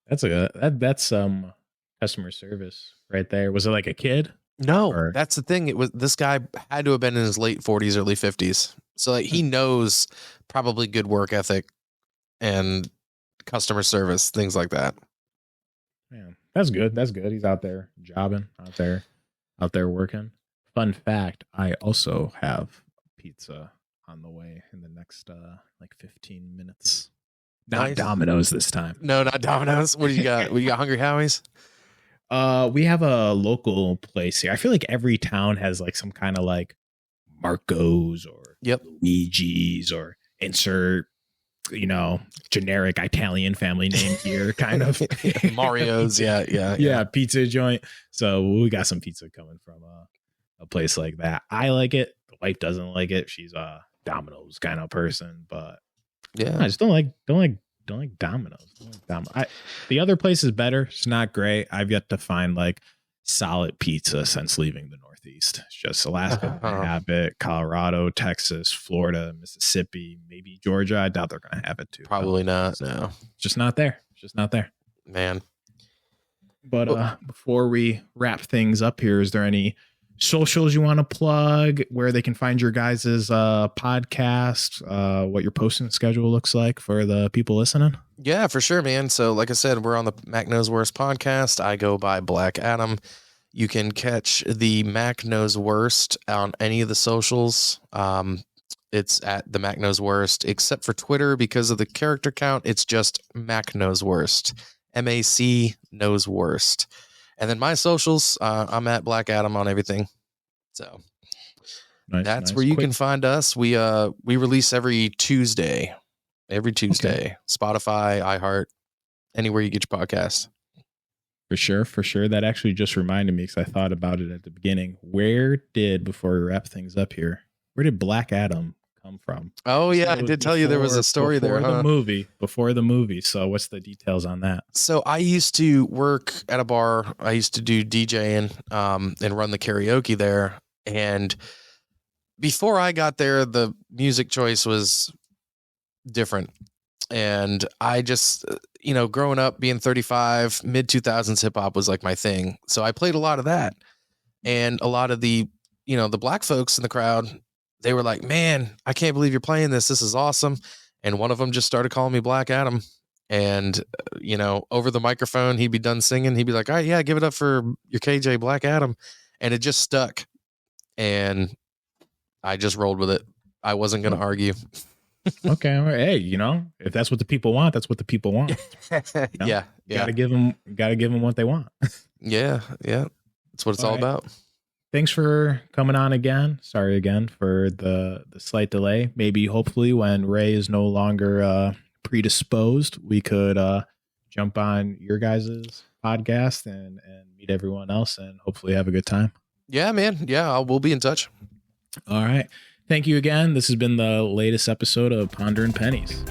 B: That's customer service right there. Was it like a kid?
C: no,
B: Or-
C: that's the thing. It was, this guy had to have been in his late 40s, early 50s. So like he knows probably good work ethic and customer service, things like that.
B: Yeah, that's good. That's good. He's out there jobbing, out there working. Fun fact: I also have pizza on the way in the next like 15 minutes. Not
C: Nice.
B: Domino's this time.
C: No, not Domino's. What do you got? What you got? Hungry Howie's?
B: We have a local place here. I feel like every town has like some kind of like Marco's or
C: Yep.
B: Luigi's or insert, generic Italian family name here, kind of.
C: Mario's. Yeah.
B: Yeah, pizza joint. So we got some pizza coming from a place like that. I like it. The wife doesn't like it. She's a Domino's kind of person, but
C: Yeah.
B: I just don't like Domino's. The other place is better. It's not great. I've yet to find like solid pizza since leaving the Northeast. It's just Alaska, they have it, Colorado, Texas, Florida, Mississippi, maybe Georgia. I doubt they're gonna have it too.
C: Probably not. No,
B: Just not there. Just not there.
C: man.
B: But before we wrap things up here, is there any socials you want to plug, where they can find your guys' podcast, what your posting schedule looks like for the people listening?
C: Yeah, for sure, man. So, like I said, we're on the Mac Knows Worst podcast. I go by Black Adam. You can catch the Mac Knows Worst on any of the socials. It's at the Mac Knows Worst, except for Twitter because of the character count. It's just Mac Knows Worst, MAC Knows Worst. And then my socials, I'm at Black Adam on everything. So that's where you can find us. We release every Tuesday. Okay. Spotify, iHeart, anywhere you get your podcast.
B: For sure. That actually just reminded me, because I thought about it at the beginning. Before we wrap things up here, where did Black Adam come from?
C: Oh yeah, I did tell you there was a story there, huh?
B: Before the movie. So what's the details on that?
C: So I used to work at a bar. I used to do DJing and run the karaoke there. And before I got there, the music choice was different. And I just, growing up, being 35, mid 2000s hip hop was like my thing. So I played a lot of that. And a lot of the black folks in the crowd, they were like, "Man, I can't believe you're playing this. This is awesome." And one of them just started calling me Black Adam. And, over the microphone, he'd be done singing. He'd be like, "All right, yeah, give it up for your KJ Black Adam." And it just stuck. And I just rolled with it. I wasn't going to argue.
B: Okay. All right. Hey, if that's what the people want, that's what the people want.
C: Yeah.
B: Gotta give them what they want.
C: Yeah. That's what it's all about.
B: Thanks for coming on again. Sorry again for the slight delay. Maybe hopefully when Ray is no longer predisposed, we could jump on your guys' podcast and meet everyone else and hopefully have a good time.
C: Yeah, man. Yeah, we'll be in touch.
B: All right. Thank you again. This has been the latest episode of Pondering Pennies.